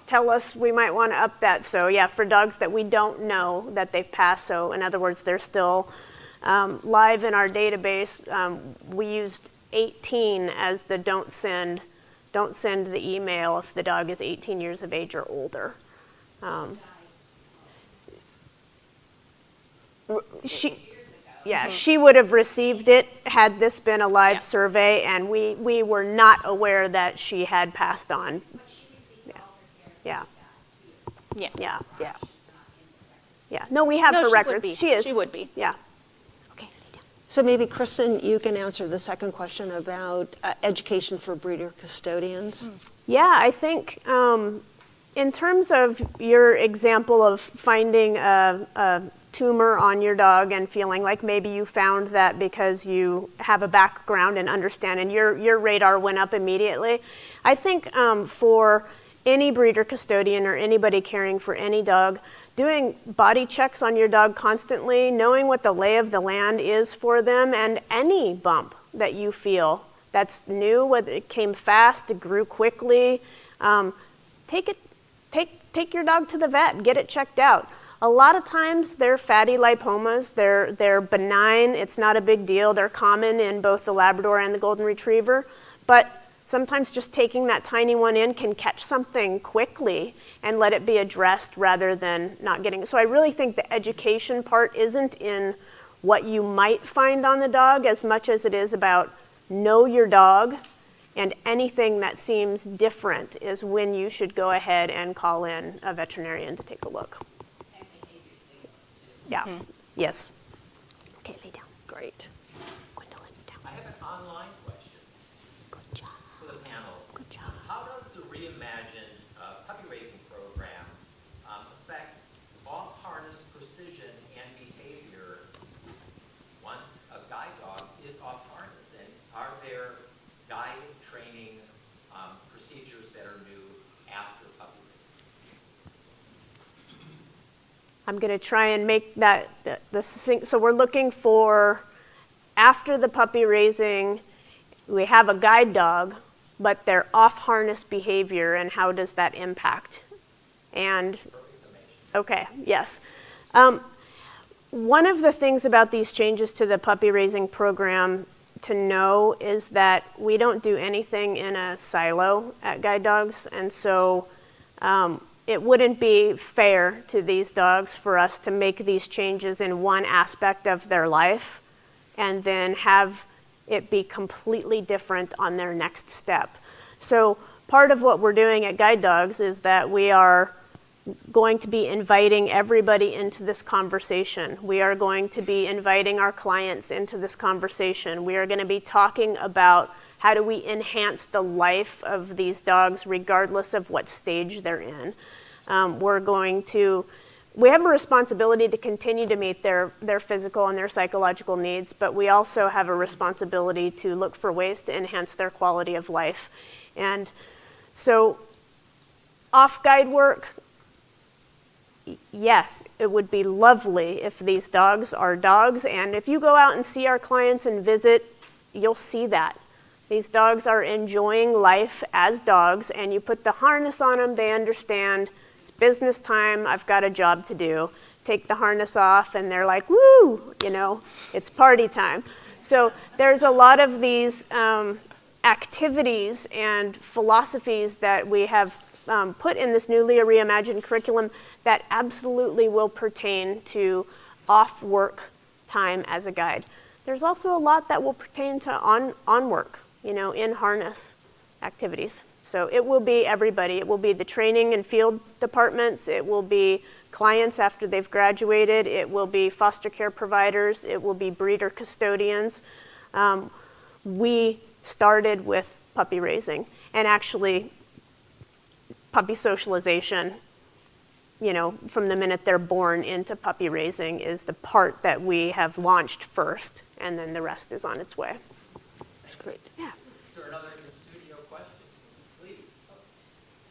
tell us we might want to up that. So yeah, for dogs that we don't know that they've passed, so in other words, they're still live in our database, we used 18 as the don't send the email if the dog is 18 years of age or older. She would have received it had this been a live survey, and we were not aware that she had passed on. Yeah. No, we have her she would records. be. She is. She would be. Yeah. Okay. So maybe Kristen, you can answer the second question about education for breeder custodians. Yeah, I think in terms of your example of finding a tumor on your dog and feeling like maybe you found that because you have a background and understand and your radar went up immediately. I think for any breeder custodian or anybody caring for any dog, doing body checks on your dog constantly, knowing what the lay of the land is for them, and any bump that you feel that's new, whether it came fast, it grew quickly, take your dog to the vet, get it checked out. A lot of times they're fatty lipomas, they're benign, it's not a big deal, they're common in both the Labrador and the Golden Retriever, but sometimes just taking that tiny one in can catch something quickly and let it be addressed rather than not getting it. So I really think the education part isn't in what you might find on the dog as much as it is about know your dog, and anything that seems different is when you should go ahead and call in a veterinarian to take a look. Yeah. Yes. Okay, lay down. Great. Gwendolyn, down. I have an online question Good job. for the panel. Good job. How does the Reimagined puppy raising program affect off-harness precision and behavior once a guide dog is off-harness? And are there guide training procedures that are new after puppy raising? I'm going to try and make that the succinct. So we're looking for, after the puppy raising, we have a guide dog, but their off-harness behavior, and how does that impact? And, okay, yes. One of the things about these changes to the puppy raising program to know is that we don't do anything in a silo at Guide Dogs, and so it wouldn't be fair to these dogs for us to make these changes in one aspect of their life and then have it be completely different on their next step. So part of what we're doing at Guide Dogs is that we are going to be inviting everybody into this conversation. We are going to be inviting our clients into this conversation. We are going to be talking about how do we enhance the life of these dogs regardless of what stage they're in. We have a responsibility to continue to meet their physical and their psychological needs, but we also have a responsibility to look for ways to enhance their quality of life. And so Off-guide work, yes, it would be lovely if these dogs are dogs, and if you go out and see our clients and visit, you'll see that. These dogs are enjoying life as dogs, and you put the harness on them, they understand it's business time, I've got a job to do. Take the harness off, and they're like, woo, you know, it's party time. So there's a lot of these activities and philosophies that we have put in this newly reimagined curriculum that absolutely will pertain to off-work time as a guide. There's also a lot that will pertain to on work, you know, in harness activities. So it will be everybody. It will be the training and field departments. It will be clients after they've graduated. It will be foster care providers. It will be breeder custodians. We started with puppy raising, and actually puppy socialization, you know, from the minute they're born into puppy raising is the part that we have launched first, and then the rest is on its way. That's great. Yeah. Is there another in-studio question? Please.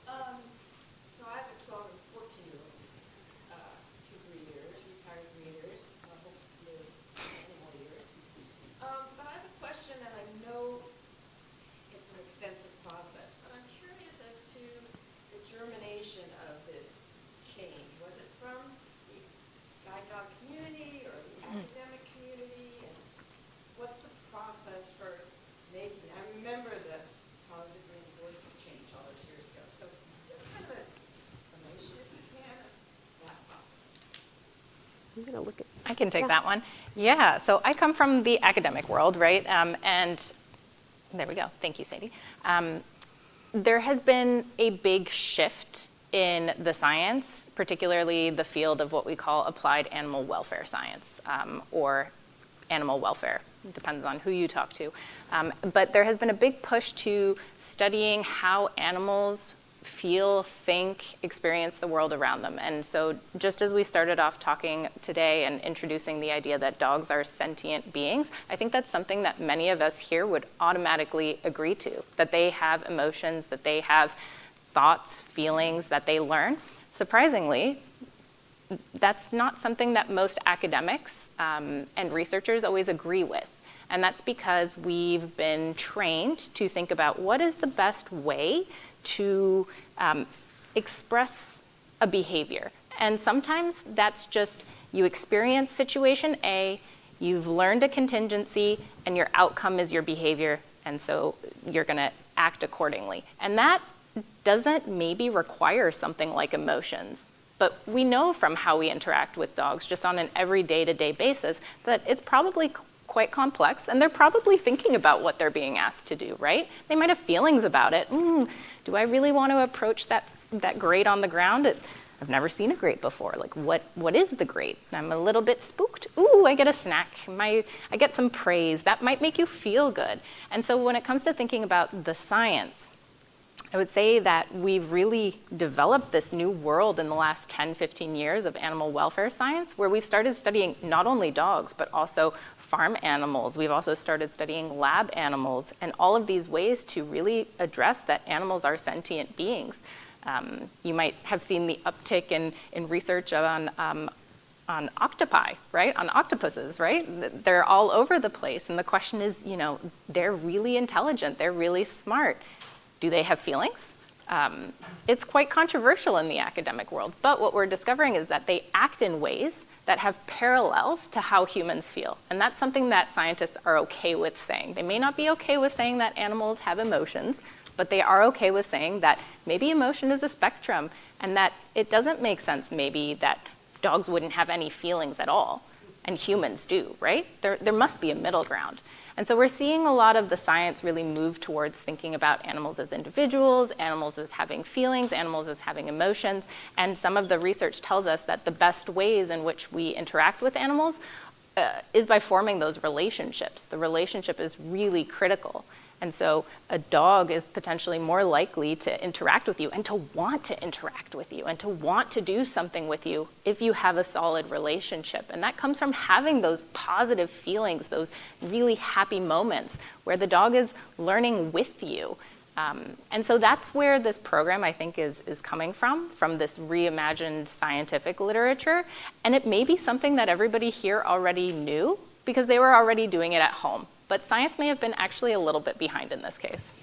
So I have a 12 and 14-year-old, two breeders, retired breeders. I hope to live many more years. But I have a question, and I know it's an extensive process, but I'm curious as to the germination of this change. Was it from the guide dog community or the academic community? And what's the process for making it? I remember the positive reinforcement change all those years ago. So just kind of a summation, if you can, of that process. I'm gonna look at. I can take Yeah. that one. Yeah, so I come from the academic world, right? And there we go. Thank you, Sadie. There has been a big shift in the science, particularly the field of what we call applied animal welfare science, or animal welfare. It depends on who you talk to. But there has been a big push to studying how animals feel, think, experience the world around them. And so just as we started off talking today and introducing the idea that dogs are sentient beings, I think that's something that many of us here would automatically agree to, that they have emotions, that they have thoughts, feelings, that they learn. Surprisingly, that's not something that most academics and researchers always agree with. And that's because we've been trained to think about what is the best way to express a behavior. And sometimes that's just you experience situation A, you've learned a contingency, and your outcome is your behavior, and so you're gonna act accordingly. And that doesn't maybe require something like emotions. But we know from how we interact with dogs just on an every day-to-day basis that it's probably quite complex, and they're probably thinking about what they're being asked to do, right? They might have feelings about it. Do I really want to approach that grate on the ground? I've never seen a grate before. Like, what is the grate? I'm a little bit spooked. Ooh, I get a snack. I get some praise. That might make you feel good. And so when it comes to thinking about the science, I would say that we've really developed this new world in the last 10, 15 years of animal welfare science, where we've started studying not only dogs, but also farm animals. We've also started studying lab animals, and all of these ways to really address that animals are sentient beings. You might have seen the uptick in research on octopi, right? On octopuses, right? They're all over the place. And the question is, you know, they're really intelligent. They're really smart. Do they have feelings? It's quite controversial in the academic world, but what we're discovering is that they act in ways that have parallels to how humans feel. And that's something that scientists are okay with saying. They may not be okay with saying that animals have emotions, but they are okay with saying that maybe emotion is a spectrum, and that it doesn't make sense maybe that dogs wouldn't have any feelings at all, and humans do, right? There must be a middle ground. And so we're seeing a lot of the science really move towards thinking about animals as individuals, animals as having feelings, animals as having emotions, and some of the research tells us that the best ways in which we interact with animals is by forming those relationships. The relationship is really critical. And so a dog is potentially more likely to interact with you and to want to interact with you and to want to do something with you if you have a solid relationship. And that comes from having those positive feelings, those really happy moments where the dog is learning with you. And so that's where this program, I think, is coming from this reimagined scientific literature. And it may be something that everybody here already knew because they were already doing it at home. But science may have been actually a little bit behind in this case.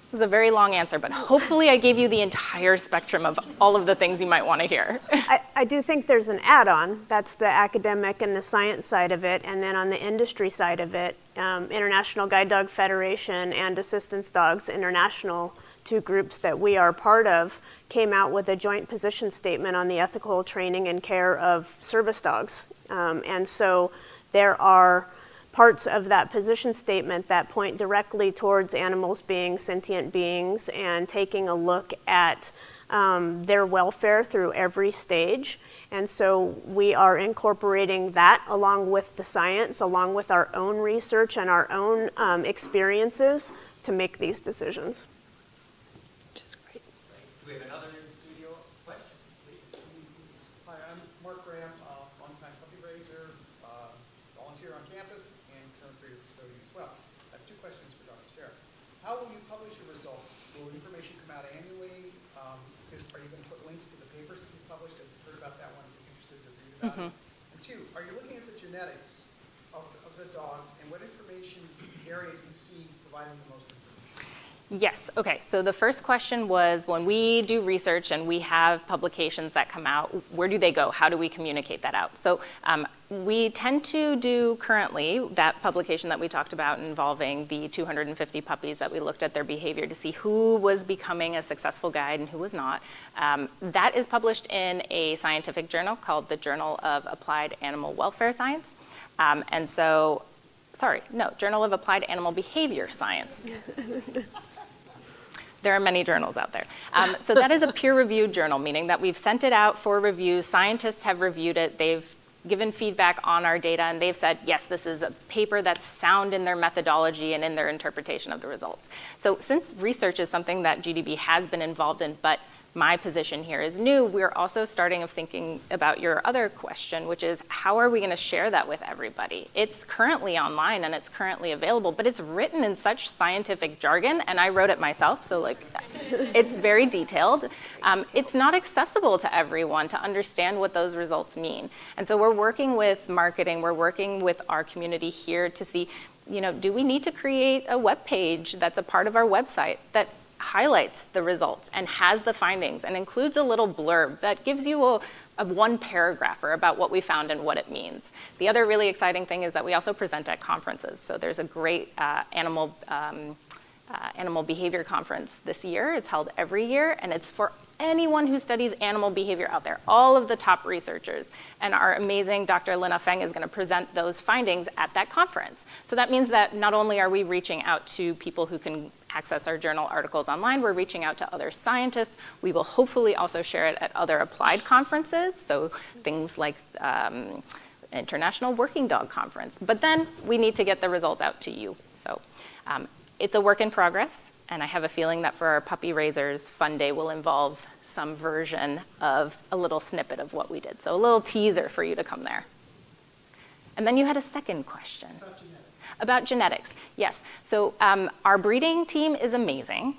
It was a very long answer, but hopefully I gave you the entire spectrum of all of the things you might want to hear. I do think there's an add-on. That's the academic and the science side of it. And then on the industry side of it, International Guide Dog Federation and Assistance Dogs International, two groups that we are part of, came out with a joint position statement on the ethical training and care of service dogs. And so there are parts of that position statement that point directly towards animals being sentient beings and taking a look at their welfare through every stage. And so we are incorporating that along with the science, along with our own research and our own experiences to make these decisions. Which is great. Do we have another studio question, please? Hi, I'm Mark Graham, longtime puppy raiser, volunteer on campus, and current breeder custodian as well. I have two questions for Dr. Sarah. How will you publish your results? Will information come out annually? Are you going to put links to the papers that you published? I've heard about that one. I'd be interested to read about it. And two, are you looking at the genetics of the dogs, and what information area do you see providing the most information? Yes, okay, so the first question was when we do research and we have publications that come out, where do they go? How do we communicate that out? So we tend to do currently that publication that we talked about involving the 250 puppies that we looked at their behavior to see who was becoming a successful guide and who was not. That is published in a scientific journal called the Journal of Applied Animal Welfare Science. Journal of Applied Animal Behavior Science. There are many journals out there. So that is a peer-reviewed journal, meaning that we've sent it out for review. Scientists have reviewed it. They've given feedback on our data, and they've said, yes, this is a paper that's sound in their methodology and in their interpretation of the results. So since research is something that GDB has been involved in, but my position here is new, we're also starting thinking about your other question, which is how are we going to share that with everybody? It's currently online and it's currently available, but it's written in such scientific jargon, and I wrote it myself, so it's very detailed. It's not accessible to everyone to understand what those results mean. And so we're working with marketing, we're working with our community here to see, do we need to create a web page that's a part of our website that highlights the results and has the findings and includes a little blurb that gives you a one paragrapher about what we found and what it means. The other really exciting thing is that we also present at conferences. So there's a great animal behavior conference this year. It's held every year, and it's for anyone who studies animal behavior out there, all of the top researchers. And our amazing Dr. Lina Feng is going to present those findings at that conference. So that means that not only are we reaching out to people who can access our journal articles online, we're reaching out to other scientists. We will hopefully also share it at other applied conferences, so things like International Working Dog Conference. But then we need to get the results out to you. So it's a work in progress, and I have a feeling that for our puppy raisers, Fun Day will involve some version of a little snippet of what we did. So a little teaser for you to come there. And then you had a second question. About genetics, yes. So our breeding team is amazing.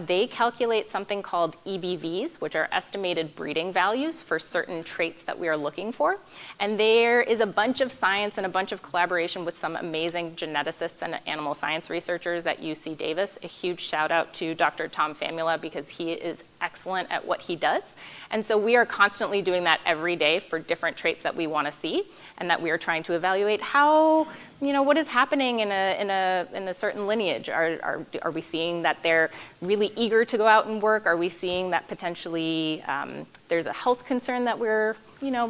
They calculate something called EBVs, which are estimated breeding values for certain traits that we are looking for. And there is a bunch of science and a bunch of collaboration with some amazing geneticists and animal science researchers at UC Davis. A huge shout out to Dr. Tom Famula because he is excellent at what he does. And so we are constantly doing that every day for different traits that we want to see and that we are trying to evaluate how, what is happening in a certain lineage. Are we seeing that they're really eager to go out and work? Are we seeing that potentially there's a health concern that we're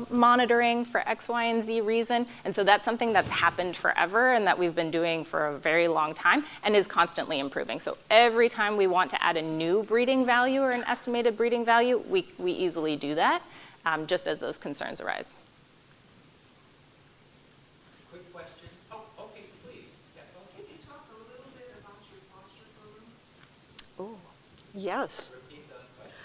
monitoring for X, Y, and Z reason? And so that's something that's happened forever and that we've been doing for a very long time and is constantly improving. So every time we want to add a new breeding value or an estimated breeding value, we easily do that just as those concerns arise. Quick question. Oh, okay, please. Yeah, go ahead. Can you talk a little bit about your foster program? Yes. Repeat those questions.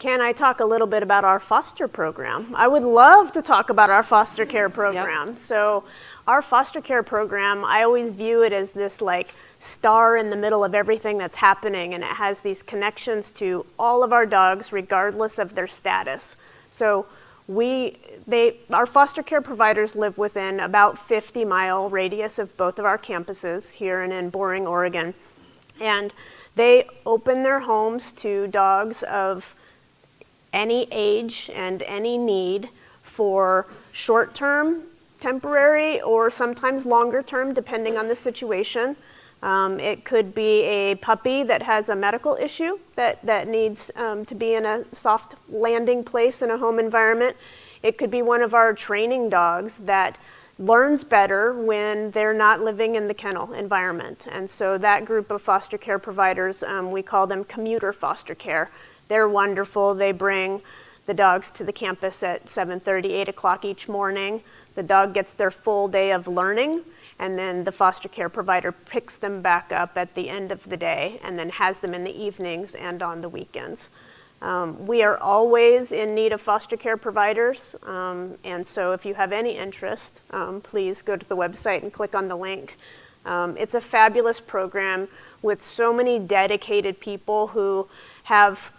Can I talk a little bit about our foster program? I would love to talk about our foster care program. So our foster care program, I always view it as this like star in the middle of everything that's happening, and it has these connections to all of our dogs regardless of their status. So our foster care providers live within about 50-mile radius of both of our campuses here and in Boring, Oregon. And they open their homes to dogs of any age and any need for short-term, temporary, or sometimes longer-term, depending on the situation. It could be a puppy that has a medical issue that needs to be in a soft landing place in a home environment. It could be one of our training dogs that learns better when they're not living in the kennel environment. And so that group of foster care providers, we call them commuter foster care. They're wonderful. They bring the dogs to the campus at 7:30, 8 o'clock each morning. The dog gets their full day of learning, and then the foster care provider picks them back up at the end of the day and then has them in the evenings and on the weekends. We are always in need of foster care providers, and so if you have any interest, please go to the website and click on the link. It's a fabulous program with so many dedicated people who have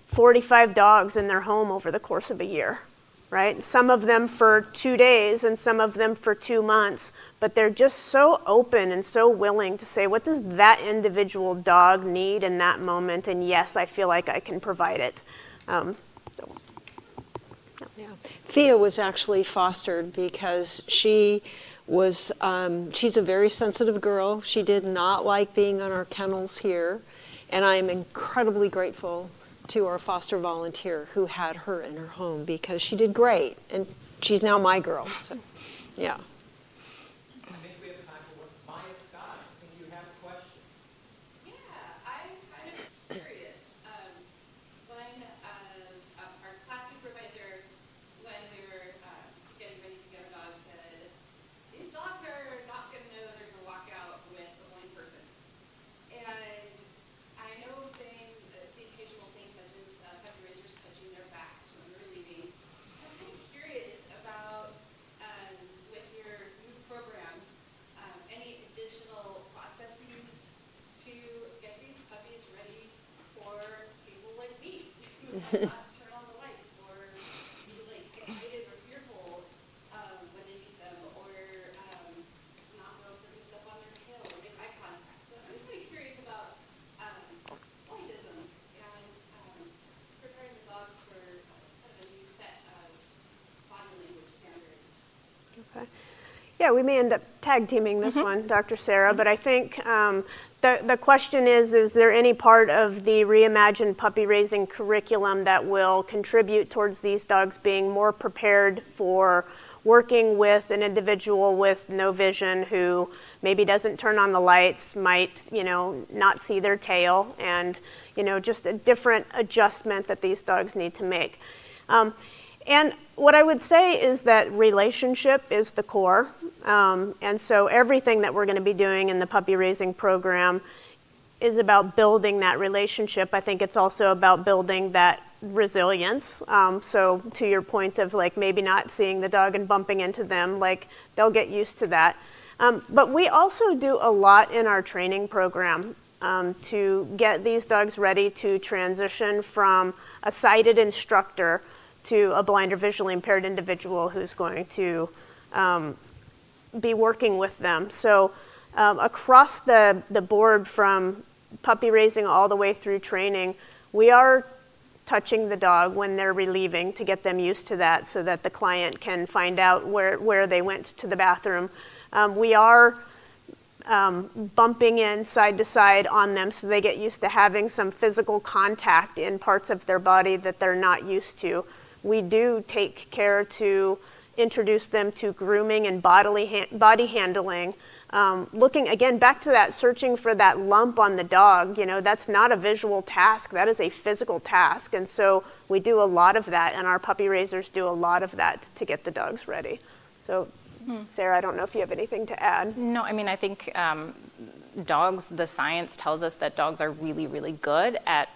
45 dogs in their home over the course of a year, right? Some of them for 2 days and some of them for 2 months, but they're just so open and so willing to say, what does that individual dog need in that moment? And yes, I feel like I can provide it. Thea was actually fostered because she's a very sensitive girl. She did not like being on our kennels here. And I'm incredibly grateful to our foster volunteer who had her in her home because she did great. And she's now my girl. So, yeah. I think we have time for Maya Scott. I think you have a question. Yeah, I'm kind of curious. When our class supervisor, when we were getting ready to get our dogs, said, these dogs are not going to know they're going to walk out with a blind person. And I know the occasional things such as puppy raisers touching their backs when they're leaving. I'm kind of curious about, with your new program, any additional processes to get these puppies ready for people like me who might not turn on the lights or be like excited or fearful when they meet them, or not know if they're going to step on their tail or make eye contact. So I'm just kind of curious about blindisms and preparing the dogs for kind of a new set of body language standards. Okay. Yeah, we may end up tag teaming this one, Dr. Sarah, but I think the question is there any part of the reimagined puppy raising curriculum that will contribute towards these dogs being more prepared for working with an individual with no vision who maybe doesn't turn on the lights, might, not see their tail, and, just a different adjustment that these dogs need to make. And what I would say is that relationship is the core. And so everything that we're going to be doing in the puppy raising program is about building that relationship. I think it's also about building that resilience. So to your point of like maybe not seeing the dog and bumping into them, like they'll get used to that. But we also do a lot in our training program to get these dogs ready to transition from a sighted instructor to a blind or visually impaired individual who's going to be working with them. So across the board, from puppy raising all the way through training, we are touching the dog when they're relieving to get them used to that so that the client can find out where they went to the bathroom. We are bumping in side to side on them so they get used to having some physical contact in parts of their body that they're not used to. We do take care to introduce them to grooming and body handling. Looking again back to that, searching for that lump on the dog, that's not a visual task, that is a physical task. And so we do a lot of that, and our puppy raisers do a lot of that to get the dogs ready. So Sarah, I don't know if you have anything to add. No, I mean, I think dogs, the science tells us that dogs are really, really good at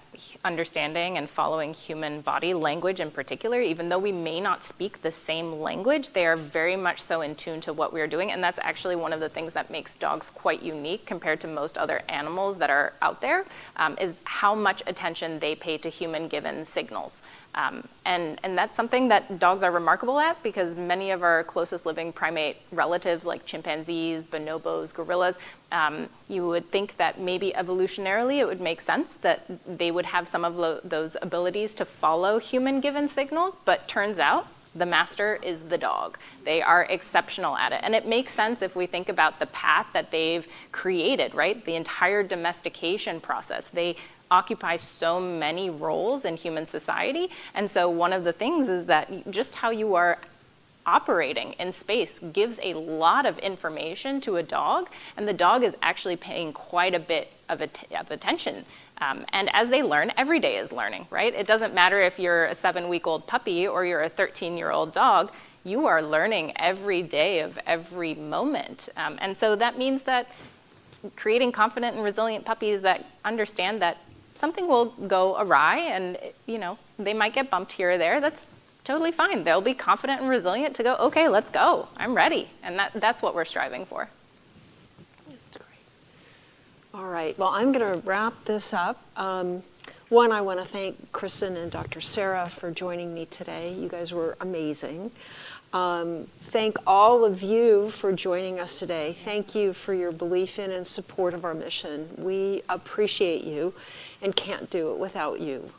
understanding and following human body language in particular. Even though we may not speak the same language, they are very much so in tune to what we are doing. And that's actually one of the things that makes dogs quite unique compared to most other animals that are out there, is how much attention they pay to human-given signals. And that's something that dogs are remarkable at, because many of our closest living primate relatives, like chimpanzees, bonobos, gorillas, you would think that maybe evolutionarily it would make sense that they would have some of those abilities to follow human-given signals, but turns out the master is the dog. They are exceptional at it. And it makes sense if we think about the path that they've created, right? The entire domestication process. They occupy so many roles in human society. And so one of the things is that just how you are operating in space gives a lot of information to a dog, and the dog is actually paying quite a bit of attention. And as they learn, every day is learning, right? It doesn't matter if you're a 7-week-old puppy or you're a 13-year-old dog, you are learning every day of every moment. And so that means that creating confident and resilient puppies that understand that something will go awry and, they might get bumped here or there, that's totally fine. They'll be confident and resilient to go, okay, let's go. I'm ready. And that's what we're striving for. That's great. All right, well, I'm going to wrap this up. One, I want to thank Kristen and Dr. Sarah for joining me today. You guys were amazing. Thank all of you for joining us today. Thank you for your belief in and support of our mission. We appreciate you and can't do it without you.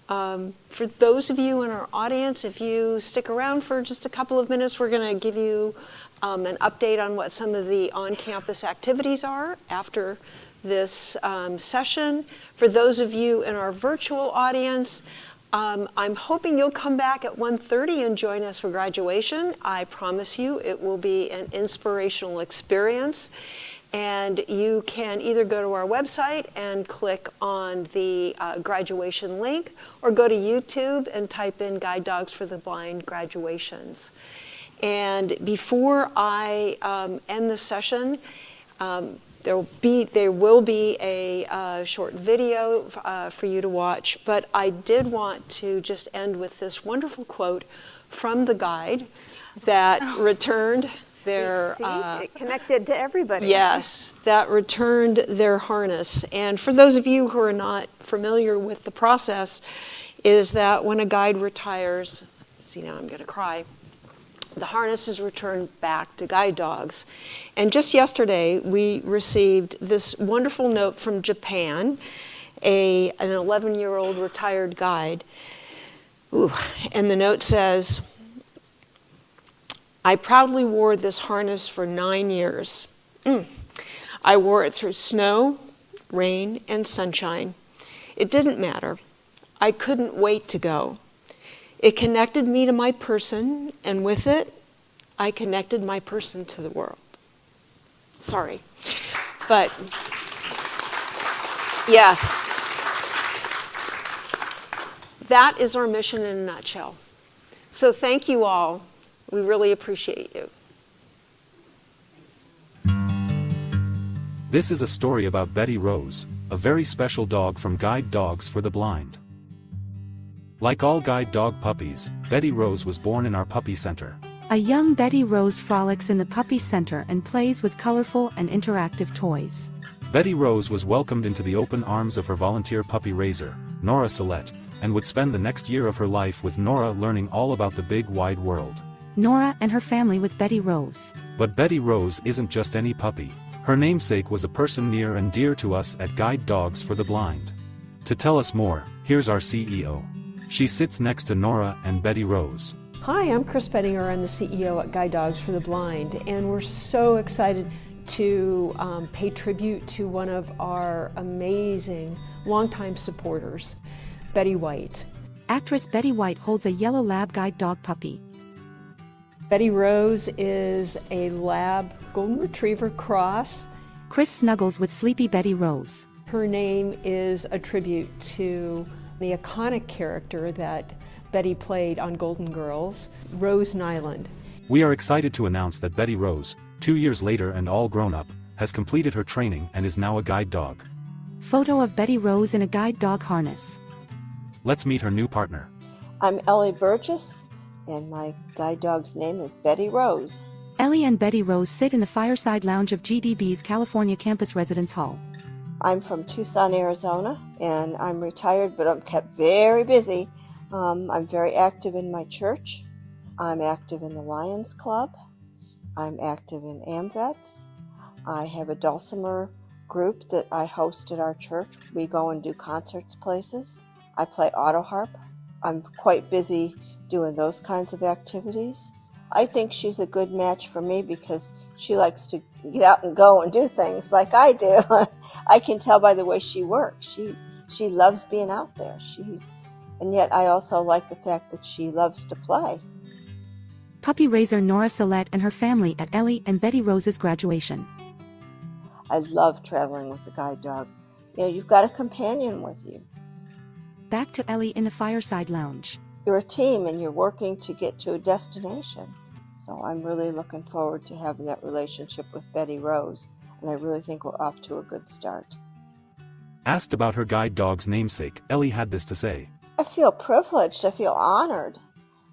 For those of you in our audience, if you stick around for just a couple of minutes, we're going to give you an update on what some of the on-campus activities are after this session. For those of you in our virtual audience, I'm hoping you'll come back at 1:30 and join us for graduation. I promise you it will be an inspirational experience. And you can either go to our website and click on the graduation link, or go to YouTube and type in Guide Dogs for the Blind graduations. And before I end the session, there will be a short video for you to watch, but I did want to just end with this wonderful quote from the guide that returned their... it connected to everybody. Yes, that returned their harness. And for those of you who are not familiar with the process, is that when a guide retires, see now I'm going to cry, the harness is returned back to guide dogs. And just yesterday, we received this wonderful note from Japan, an 11-year-old retired guide. Ooh, and the note says, I proudly wore this harness for 9 years. I wore it through snow, rain, and sunshine. It didn't matter. I couldn't wait to go. It connected me to my person, and with it, I connected my person to the world. Sorry. But, yes, that is our mission in a nutshell. So thank you all. We really appreciate you. This is a story about Betty Rose, a very special dog from Guide Dogs for the Blind. Like all guide dog puppies, Betty Rose was born in our puppy center. A young Betty Rose frolics in the puppy center and plays with colorful and interactive toys. Betty Rose was welcomed into the open arms of her volunteer puppy raiser, Nora Salette, and would spend the next year of her life with Nora learning all about the big wide world. Nora and her family with Betty Rose. But Betty Rose isn't just any puppy. Her namesake was a person near and dear to us at Guide Dogs for the Blind. To tell us more, here's our CEO. She sits next to Nora and Betty Rose. Hi, I'm Chris Bettinger. I'm the CEO at Guide Dogs for the Blind, and we're so excited to pay tribute to one of our amazing longtime supporters, Betty White. Actress Betty White holds a yellow lab guide dog puppy. Betty Rose is a lab golden retriever cross. Chris snuggles with sleepy Betty Rose. Her name is a tribute to the iconic character that Betty played on Golden Girls, Rose Nyland. We are excited to announce that Betty Rose, 2 years later and all grown up, has completed her training and is now a guide dog. Photo of Betty Rose in a guide dog harness. Let's meet her new partner. I'm Ellie Burgess, and my guide dog's name is Betty Rose. Ellie and Betty Rose sit in the fireside lounge of GDB's California Campus Residence Hall. I'm from Tucson, Arizona, and I'm retired, but I'm kept very busy. I'm very active in my church. I'm active in the Lions Club. I'm active in AMVETS. I have a dulcimer group that I host at our church. We go and do concerts places. I play auto harp. I'm quite busy doing those kinds of activities. I think she's a good match for me because she likes to get out and go and do things like I do. I can tell by the way she works. She loves being out there. And yet I also like the fact that she loves to play. Puppy raiser Nora Salette and her family at Ellie and Betty Rose's graduation. I love traveling with the guide dog. You know, you've got a companion with you. Back to Ellie in the fireside lounge. You're a team and you're working to get to a destination. So I'm really looking forward to having that relationship with Betty Rose, and I really think we're off to a good start. Asked about her guide dog's namesake, Ellie had this to say. I feel privileged, I feel honored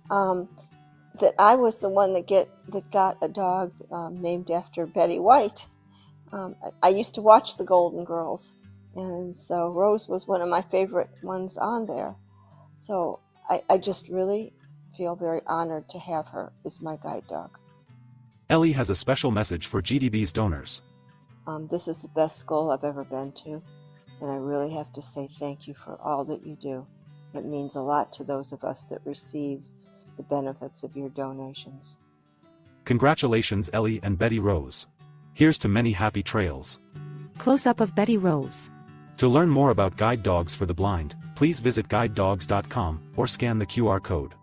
that I was the one that got a dog named after Betty White. I used to watch the Golden Girls, and so Rose was one of my favorite ones on there. So I just really feel very honored to have her as my guide dog. Ellie has a special message for GDB's donors. This is the best school I've ever been to, and I really have to say thank you for all that you do. It means a lot to those of us that receive the benefits of your donations. Congratulations, Ellie and Betty Rose. Here's to many happy trails. Close-up of Betty Rose. To learn more about guide dogs for the blind, please visit guidedogs.com or scan the QR code.